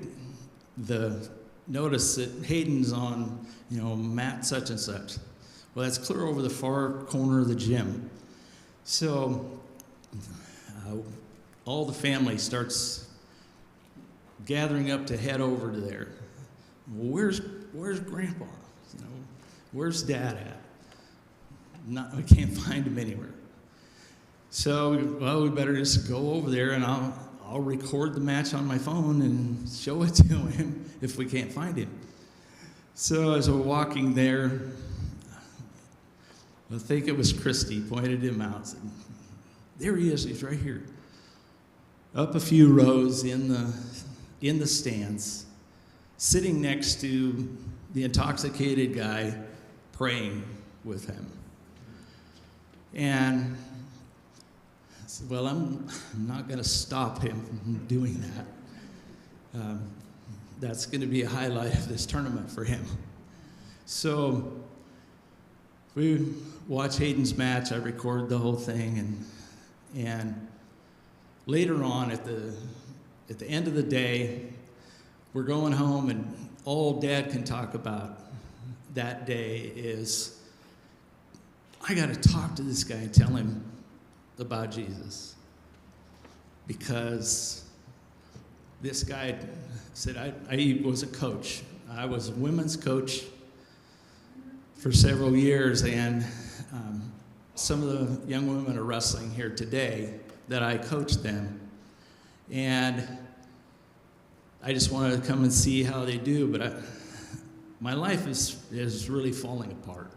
[SPEAKER 7] the notice that Hayden's on, mat such and such. Well, that's clear over the far corner of the gym. So all the family starts gathering up to head over to there. Well, where's Grandpa? Where's Dad at? We can't find him anywhere. So, we better just go over there, and I'll record the match on my phone and show it to him if we can't find him. So as we're walking there, I think it was Christy pointed him out. Said, there he is. He's right here. Up a few rows in the stands, sitting next to the intoxicated guy, praying with him. And I said, well, I'm not going to stop him from doing that. That's going to be a highlight of this tournament for him. So we watch Hayden's match. I record the whole thing, and later on at the end of the day, we're going home, and all Dad can talk about that day is, I got to talk to this guy and tell him about Jesus, because this guy said, I was a coach. I was a women's coach for several years, and some of the young women are wrestling here today that I coached them, and I just wanted to come and see how they do, but my life is really falling apart,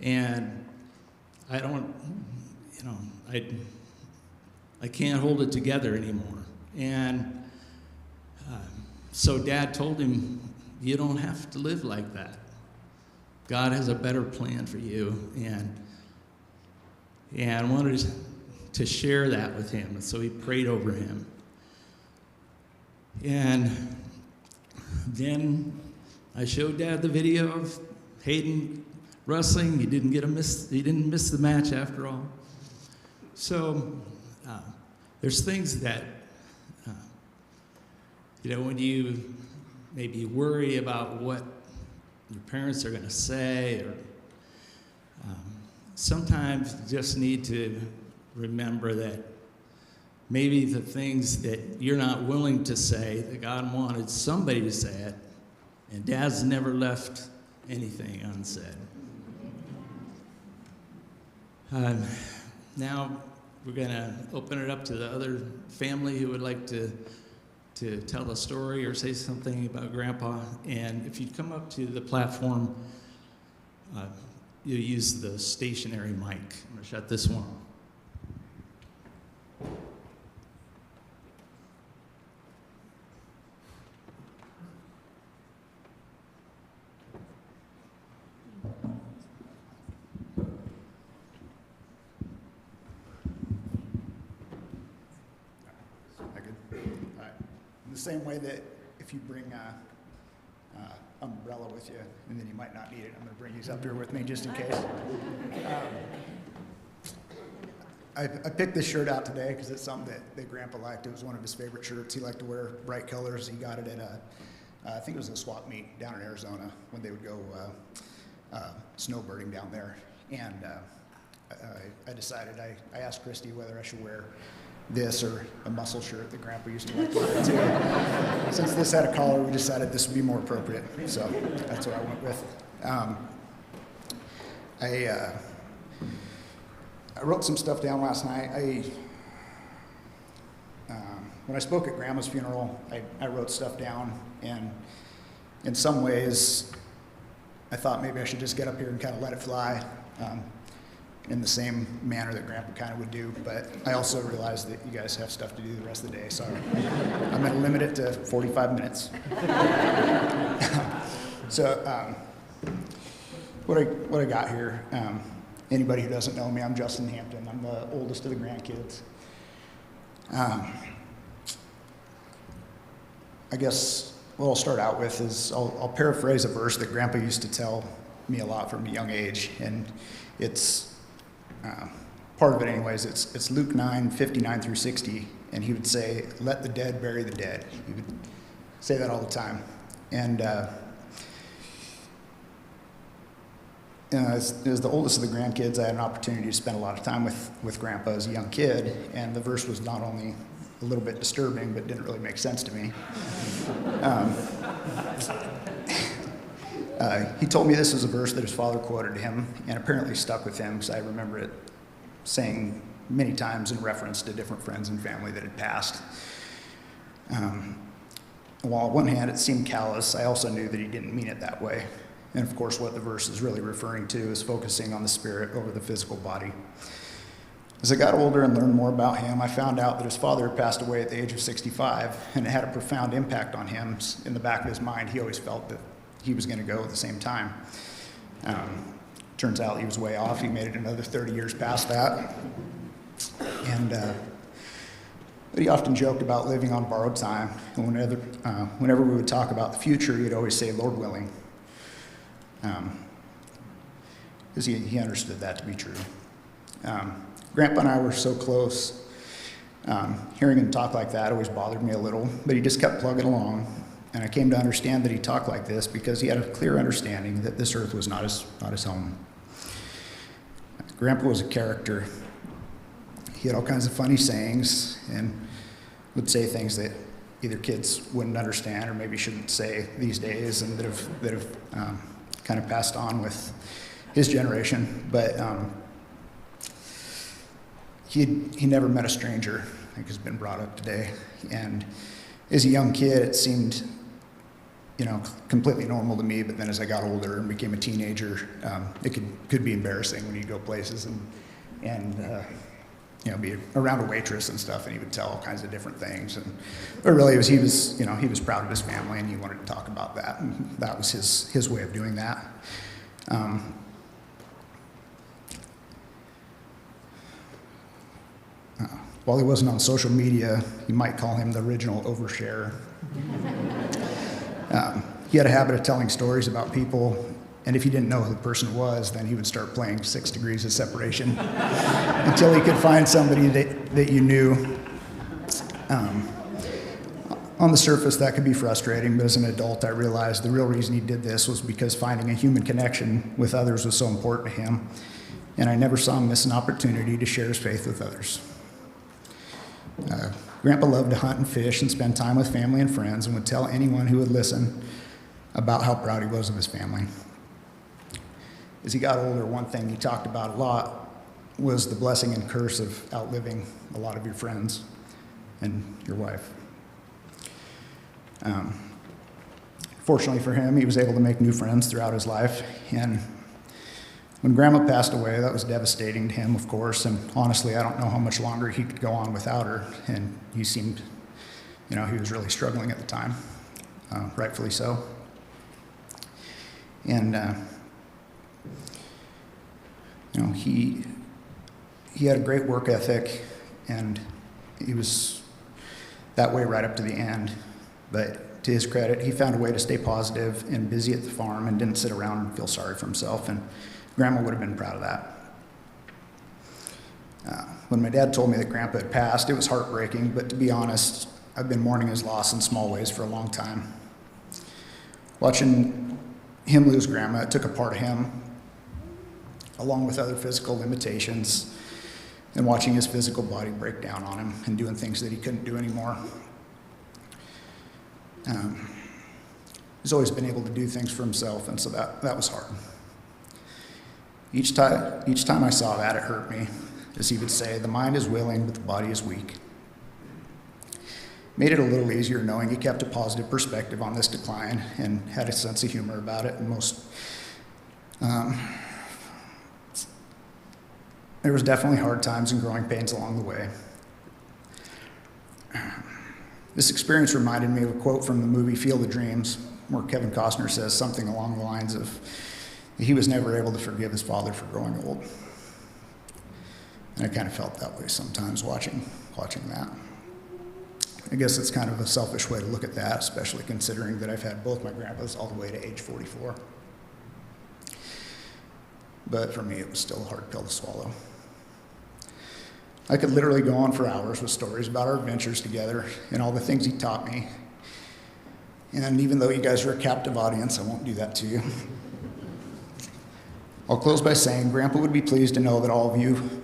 [SPEAKER 7] and I don't, I can't hold it together anymore. And so Dad told him, you don't have to live like that. God has a better plan for you. And I wanted to share that with him. And so he prayed over him. And then I showed Dad the video of Hayden wrestling. He didn't miss the match after all. So there's things that, when you maybe worry about what your parents are going to say, or sometimes you just need to remember that maybe the things that you're not willing to say, that God wanted somebody to say it, and Dad's never left anything unsaid. Now we're going to open it up to the other family who would like to tell a story or say something about Grandpa. And if you come up to the platform, you use the stationary mic. I'm going to shut this one off.
[SPEAKER 8] The same way that if you bring umbrella with you, and then you might not need it, I'm going to bring these up here with me just in case. I picked this shirt out today because it's something that Grandpa liked. It was one of his favorite shirts. He liked to wear bright colors. He got it at I think it was a swap meet down in Arizona when they would go snowbirding down there. And I decided, I asked Christy whether I should wear this or a muscle shirt that Grandpa used to like to wear too. Since this had a collar, we decided this would be more appropriate. So that's what I went with. I wrote some stuff down last night. When I spoke at Grandma's funeral, I wrote stuff down, and in some ways, I thought maybe I should just get up here and kind of let it fly. In the same manner that Grandpa kind of would do, but I also realized that you guys have stuff to do the rest of the day, so I'm going to limit it to 45 minutes. So what I got here, anybody who doesn't know me, I'm Justin Hampton. I'm the oldest of the grandkids. I guess what I'll start out with is I'll paraphrase a verse that Grandpa used to tell me a lot from a young age, and it's part of it anyways. It's Luke 9:59 through 60, and he would say, "Let the dead bury the dead." He would say that all the time, and as the oldest of the grandkids, I had an opportunity to spend a lot of time with Grandpa as a young kid, and the verse was not only a little bit disturbing, but didn't really make sense to me. He told me this was a verse that his father quoted to him, and apparently stuck with him, because I remember it saying many times in reference to different friends and family that had passed. While on one hand it seemed callous, I also knew that he didn't mean it that way. And of course, what the verse is really referring to is focusing on the spirit over the physical body. As I got older and learned more about him, I found out that his father had passed away at the age of 65, and it had a profound impact on him. In the back of his mind, he always felt that he was going to go at the same time. Turns out he was way off. He made it another 30 years past that. And but he often joked about living on borrowed time. And whenever we would talk about the future, he'd always say, "Lord willing," because he understood that to be true. Grandpa and I were so close. Hearing him talk like that always bothered me a little, but he just kept plugging along. And I came to understand that he talked like this because he had a clear understanding that this earth was not his home. Grandpa was a character. He had all kinds of funny sayings and would say things that either kids wouldn't understand or maybe shouldn't say these days, and that have kind of passed on with his generation. But he never met a stranger, I think has been brought up today. And as a young kid, it seemed, completely normal to me. But then as I got older and became a teenager, it could be embarrassing when you go places and be around a waitress and stuff, and he would tell all kinds of different things. But really, he was proud of his family, and he wanted to talk about that, and that was his way of doing that. While he wasn't on social media, you might call him the original oversharer. He had a habit of telling stories about people, and if he didn't know who the person was, then he would start playing 6 degrees of separation until he could find somebody that you knew. On the surface, that could be frustrating, but as an adult, I realized the real reason he did this was because finding a human connection with others was so important to him, and I never saw him miss an opportunity to share his faith with others. Grandpa loved to hunt and fish and spend time with family and friends, and would tell anyone who would listen about how proud he was of his family. As he got older, one thing he talked about a lot was the blessing and curse of outliving a lot of your friends and your wife. Fortunately for him, he was able to make new friends throughout his life, and when Grandma passed away, that was devastating to him, of course, and honestly, I don't know how much longer he could go on without her, and he seemed, he was really struggling at the time, rightfully so. And, he had a great work ethic, and he was that way right up to the end, but to his credit, he found a way to stay positive and busy at the farm and didn't sit around and feel sorry for himself, and Grandma would have been proud of that. When my dad told me that Grandpa had passed, it was heartbreaking, but to be honest, I've been mourning his loss in small ways for a long time. Watching him lose Grandma, it took a part of him, along with other physical limitations, and watching his physical body break down on him and doing things that he couldn't do anymore. He's always been able to do things for himself, and so that was hard. Each time I saw that, it hurt me. As he would say, the mind is willing, but the body is weak. Made it a little easier knowing he kept a positive perspective on this decline and had a sense of humor about it. And there was definitely hard times and growing pains along the way. This experience reminded me of a quote from the movie Field of Dreams, where Kevin Costner says something along the lines of, he was never able to forgive his father for growing old. And I kind of felt that way sometimes watching that. I guess it's kind of a selfish way to look at that, especially considering that I've had both my grandpas all the way to age 44. But for me, it was still a hard pill to swallow. I could literally go on for hours with stories about our adventures together and all the things he taught me. And even though you guys are a captive audience, I won't do that to you. I'll close by saying Grandpa would be pleased to know that all of you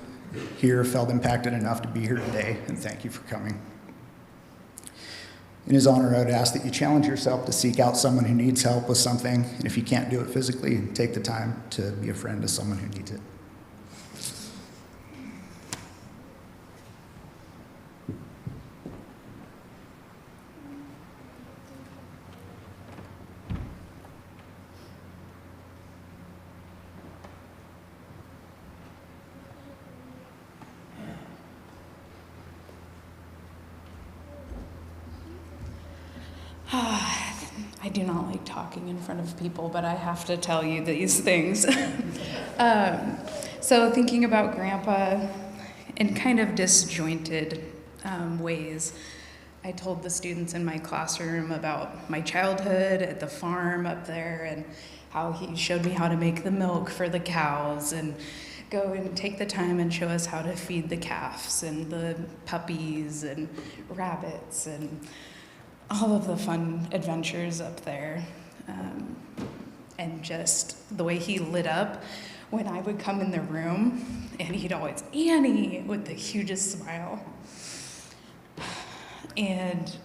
[SPEAKER 8] here felt impacted enough to be here today, and thank you for coming. In his honor, I would ask that you challenge yourself to seek out someone who needs help with something, and if you can't do it physically, take the time to be a friend to someone who needs it.
[SPEAKER 3] I do not like talking in front of people, but I have to tell you these things. So thinking about Grandpa in kind of disjointed ways, I told the students in my classroom about my childhood at the farm up there and how he showed me how to make the milk for the cows and go and take the time and show us how to feed the calves and the puppies and rabbits and all of the fun adventures up there. And just the way he lit up when I would come in the room, and he'd always, Annie, with the hugest smile. And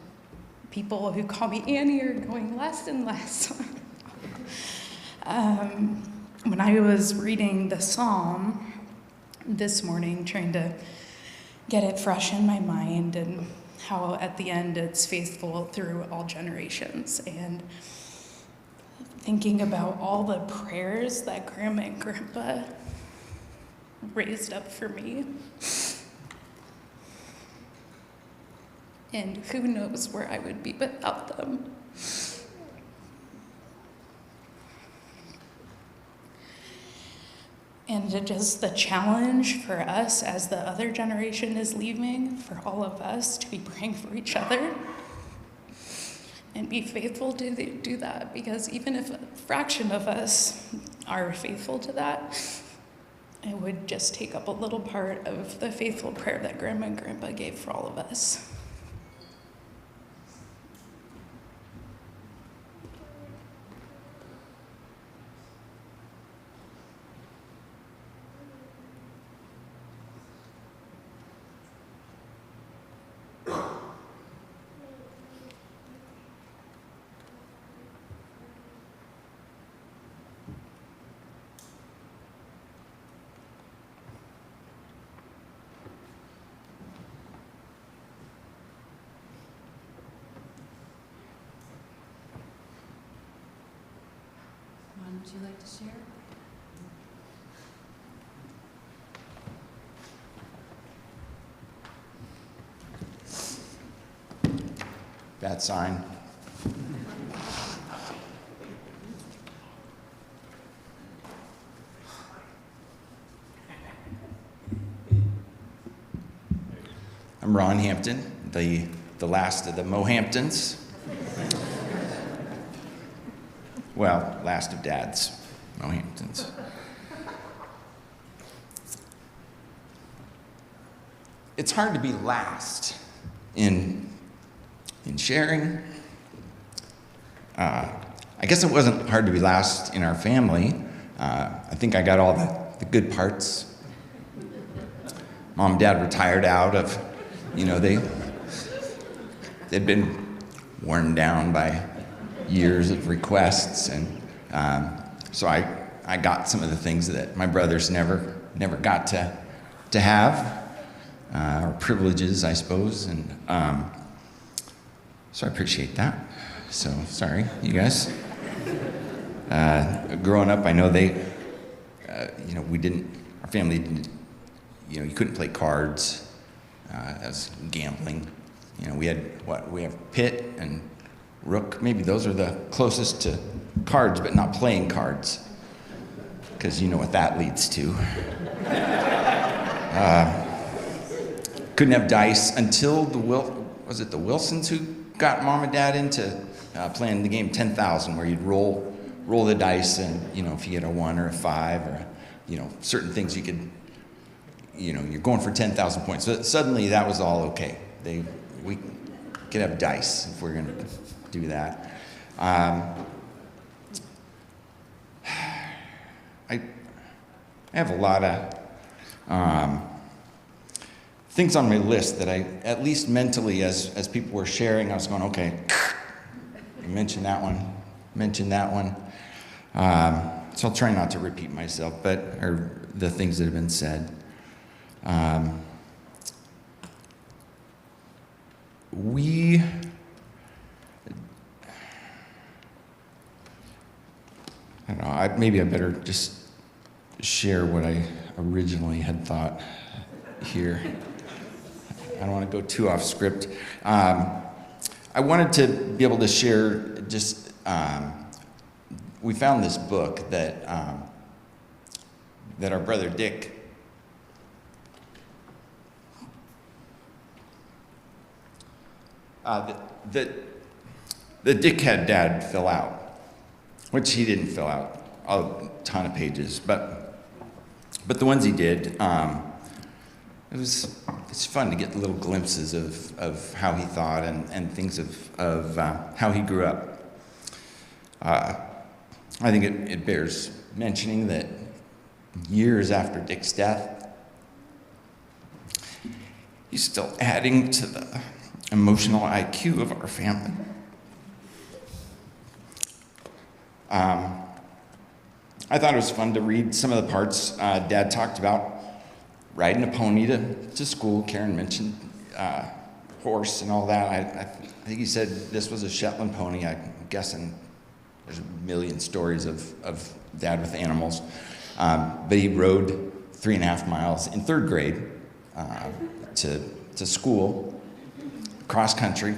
[SPEAKER 3] people who call me Annie are going less and less. When I was reading the Psalm this morning, trying to get it fresh in my mind, and how at the end it's faithful through all generations, and thinking about all the prayers that Grandma and Grandpa raised up for me. And who knows where I would be without them. And just the challenge for us as the other generation is leaving, for all of us to be praying for each other and be faithful to do that, because even if a fraction of us are faithful to that, it would just take up a little part of the faithful prayer that Grandma and Grandpa gave for all of us.
[SPEAKER 2] Would you like to share?
[SPEAKER 9] Bad sign. I'm Ron Hampton, the last of the Mohamptons. Well, last of Dad's Mohamptons. It's hard to be last in sharing. I guess it wasn't hard to be last in our family. I think I got all the good parts. Mom and Dad retired out of, they'd been worn down by years of requests, and so I got some of the things that my brothers never got to have, or privileges, I suppose, and so I appreciate that. So sorry, you guys. Growing up, I know our family didn't, you couldn't play cards. As gambling. We have pit and rook. Maybe those are the closest to cards, but not playing cards, because you know what that leads to. Couldn't have dice until was it the Wilsons who got mom and dad into playing the game 10,000, where you'd roll the dice, and if you get a 1 or a 5 or certain things you could, you're going for 10,000 points. So suddenly that was all okay. We could have dice if we're going to do that. I have a lot of things on my list that I, at least mentally, as people were sharing, I was going, okay, mention that one. So I'll try not to repeat myself, or the things that have been said. I don't know, maybe I better just share what I originally had thought here. I don't want to go too off script. I wanted to be able to share just, we found this book that our brother Dick that Dick had Dad fill out, which he didn't fill out a ton of pages, but the ones he did, it's fun to get little glimpses of how he thought and things of how he grew up. I think it bears mentioning that years after Dick's death, he's still adding to the emotional IQ of our family. I thought it was fun to read some of the parts Dad talked about riding a pony to school. Karen mentioned horse and all that. I think he said this was a Shetland pony. I'm guessing there's a million stories of Dad with animals. But he rode 3.5 miles in 3rd grade to school, cross country,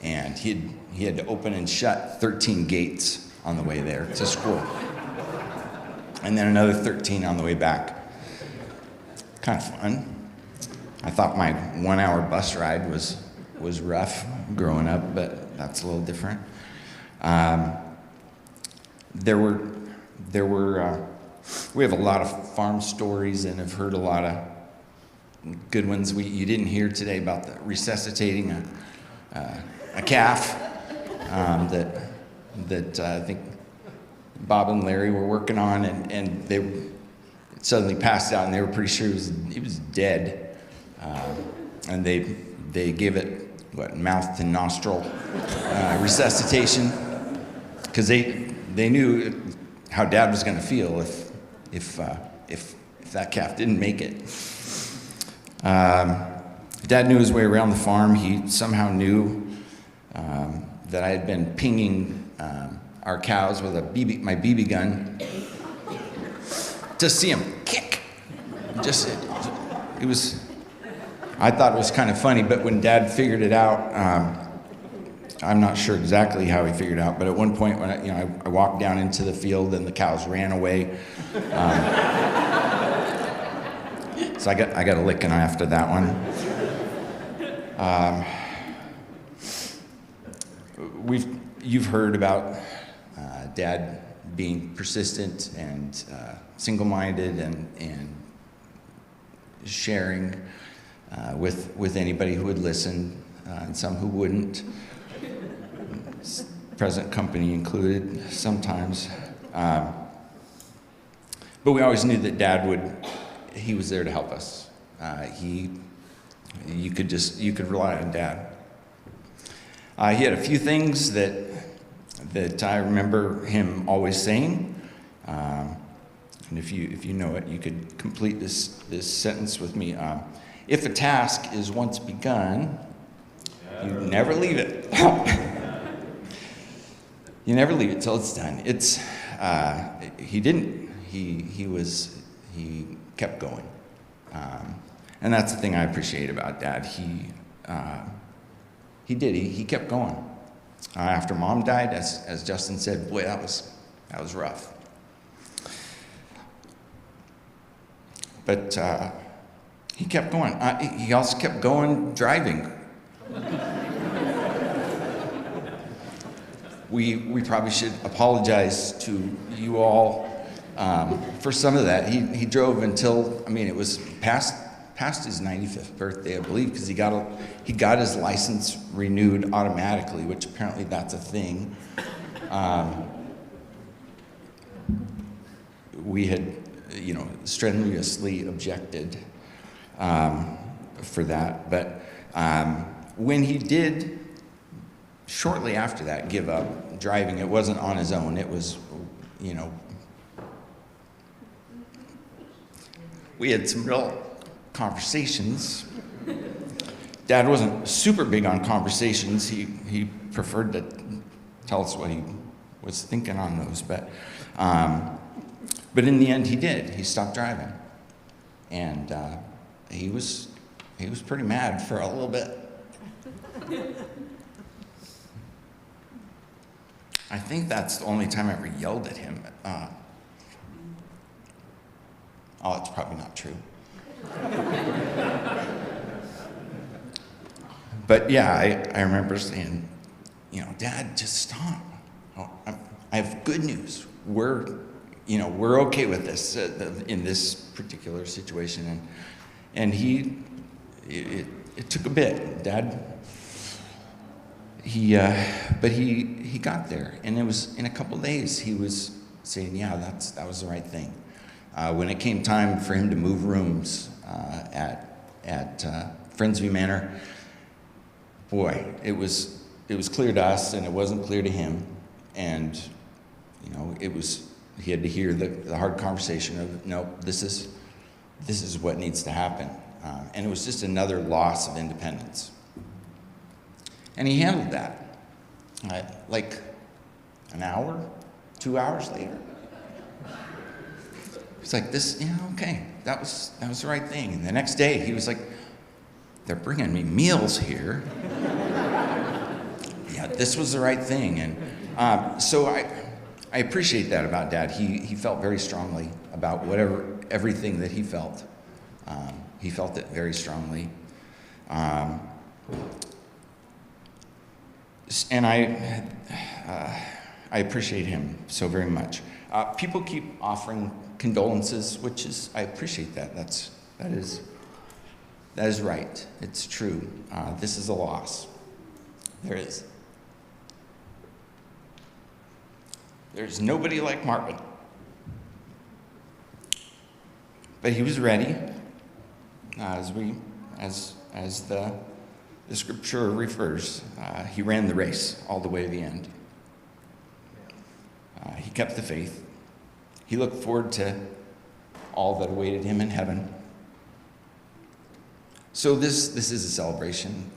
[SPEAKER 9] and he had to open and shut 13 gates on the way there to school, and then another 13 on the way back. Kind of fun. I thought my 1-hour bus ride was rough growing up, but that's a little different. We have a lot of farm stories and have heard a lot of good ones. You didn't hear today about the resuscitating a calf that I think Bob and Larry were working on, and they suddenly passed out, and they were pretty sure he was dead, and they gave it mouth to nostril resuscitation, because they knew how Dad was going to feel if that calf didn't make it. Dad knew his way around the farm. He somehow knew that I had been pinging our cows with my BB gun to see them kick. I thought it was kind of funny, but when Dad figured it out, I'm not sure exactly how he figured it out, but at one point when I walked down into the field and the cows ran away, so I got a licking after that one. You've heard about Dad being persistent and single-minded and sharing with anybody who would listen, and some who wouldn't. Present company included sometimes. But we always knew that Dad he was there to help us. You could rely on Dad. He had a few things that I remember him always saying. And if you know it, you could complete this sentence with me. If a task is once begun, you never leave it. You never leave it till it's done. He kept going. And that's the thing I appreciate about Dad. He kept going. After Mom died, as Justin said, boy, that was rough. But he kept going. He also kept going driving. we probably should apologize to you all for some of that. He drove until, I mean, it was past his 95th birthday, I believe, because he got his license renewed automatically, which apparently that's a thing. We had, strenuously objected for that, but when he did, shortly after that, give up driving, it wasn't on his own. It was, we had some real conversations. Dad wasn't super big on conversations. He preferred to tell us what he was thinking on those, but in the end he did. He stopped driving, and he was pretty mad for a little bit. I think that's the only time I ever yelled at him. It's probably not true. But yeah, I remember saying, Dad, just stop. I have good news. We're okay with this in this particular situation. And it took a bit, Dad. But he got there, and it was in a couple days he was saying, yeah, that was the right thing. When it came time for him to move rooms at Friendsview Manor, boy, it was clear to us, and it wasn't clear to him. And he had to hear the hard conversation of, no, this is what needs to happen. And it was just another loss of independence. And he handled that, like an hour, 2 hours later. He's like, okay, that was the right thing. And the next day, he was like, they're bringing me meals here. Yeah, this was the right thing. And so I appreciate that about Dad. He felt very strongly about everything that he felt. He felt it very strongly. And I appreciate him so very much. People keep offering condolences, which is, I appreciate that. That is right. It's true. This is a loss. There is. There's nobody like Marvin. But he was ready, as the scripture refers. He ran the race all the way to the end. He kept the faith. He looked forward to all that awaited him in heaven. So this is a celebration.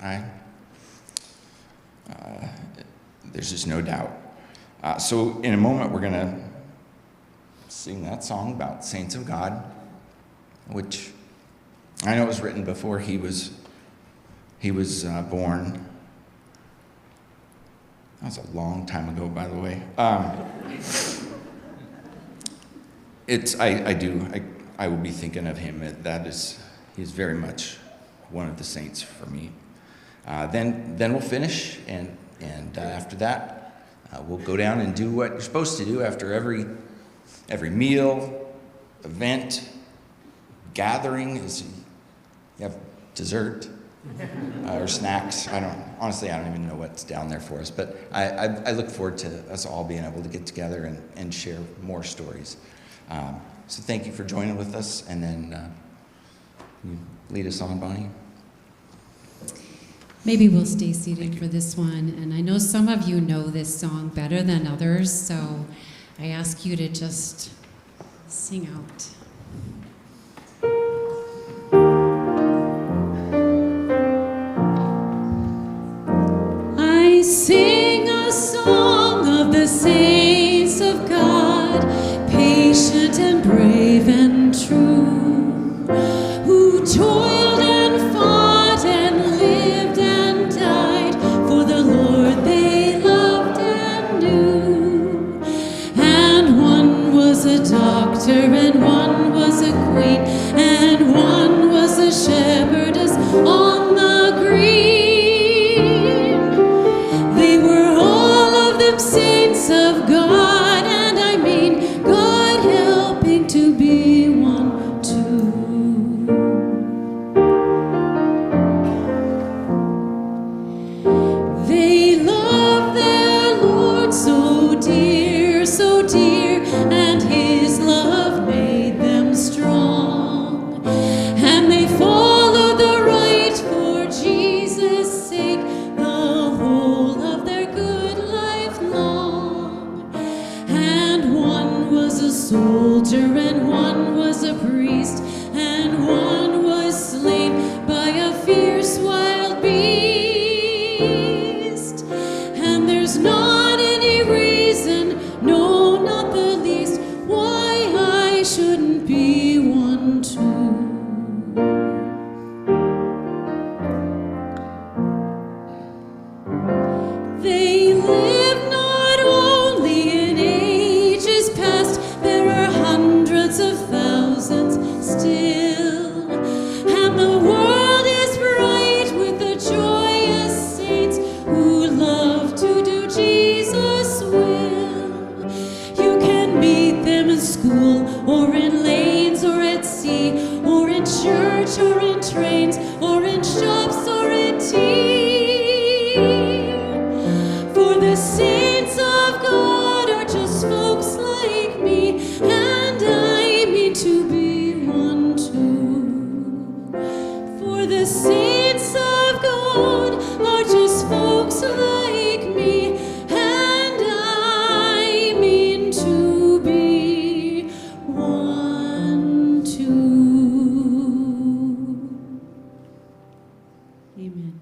[SPEAKER 9] There's just no doubt. So in a moment, we're going to sing that song about saints of God, which I know was written before he was born. That was a long time ago, by the way. I will be thinking of him. He's very much one of the saints for me. Then we'll finish, and after that, we'll go down and do what you're supposed to do after every meal, event, gathering. You have dessert or snacks. I don't even know what's down there for us, but I look forward to us all being able to get together and share more stories. So thank you for joining with us, and then you lead us on, Bonnie.
[SPEAKER 2] Maybe we'll stay seated for this one. And I know some of you know this song better than others, so I ask you to just sing out. I sing a song of the saints of God, patient and brave and true, who toiled and fought and lived and died for the Lord they loved and knew. And one was a doctor, and one was a queen, and one was a shepherdess on the green. They were all of them saved. and one was a priest, and one was slain by a fierce wild beast. And there's not any reason, no, not the least, why I shouldn't be one too. They live not only in ages past, there are hundreds of thousands still. And the world is bright with the joyous saints who love to do Jesus' will. You can meet them in school, or in lanes, or at sea, or in church, or in trains, or in shops, or in tea. For the saints of God are just folks like me, and I mean to be one too. For the saints of God are just folks like me, and I mean to be one too. Amen.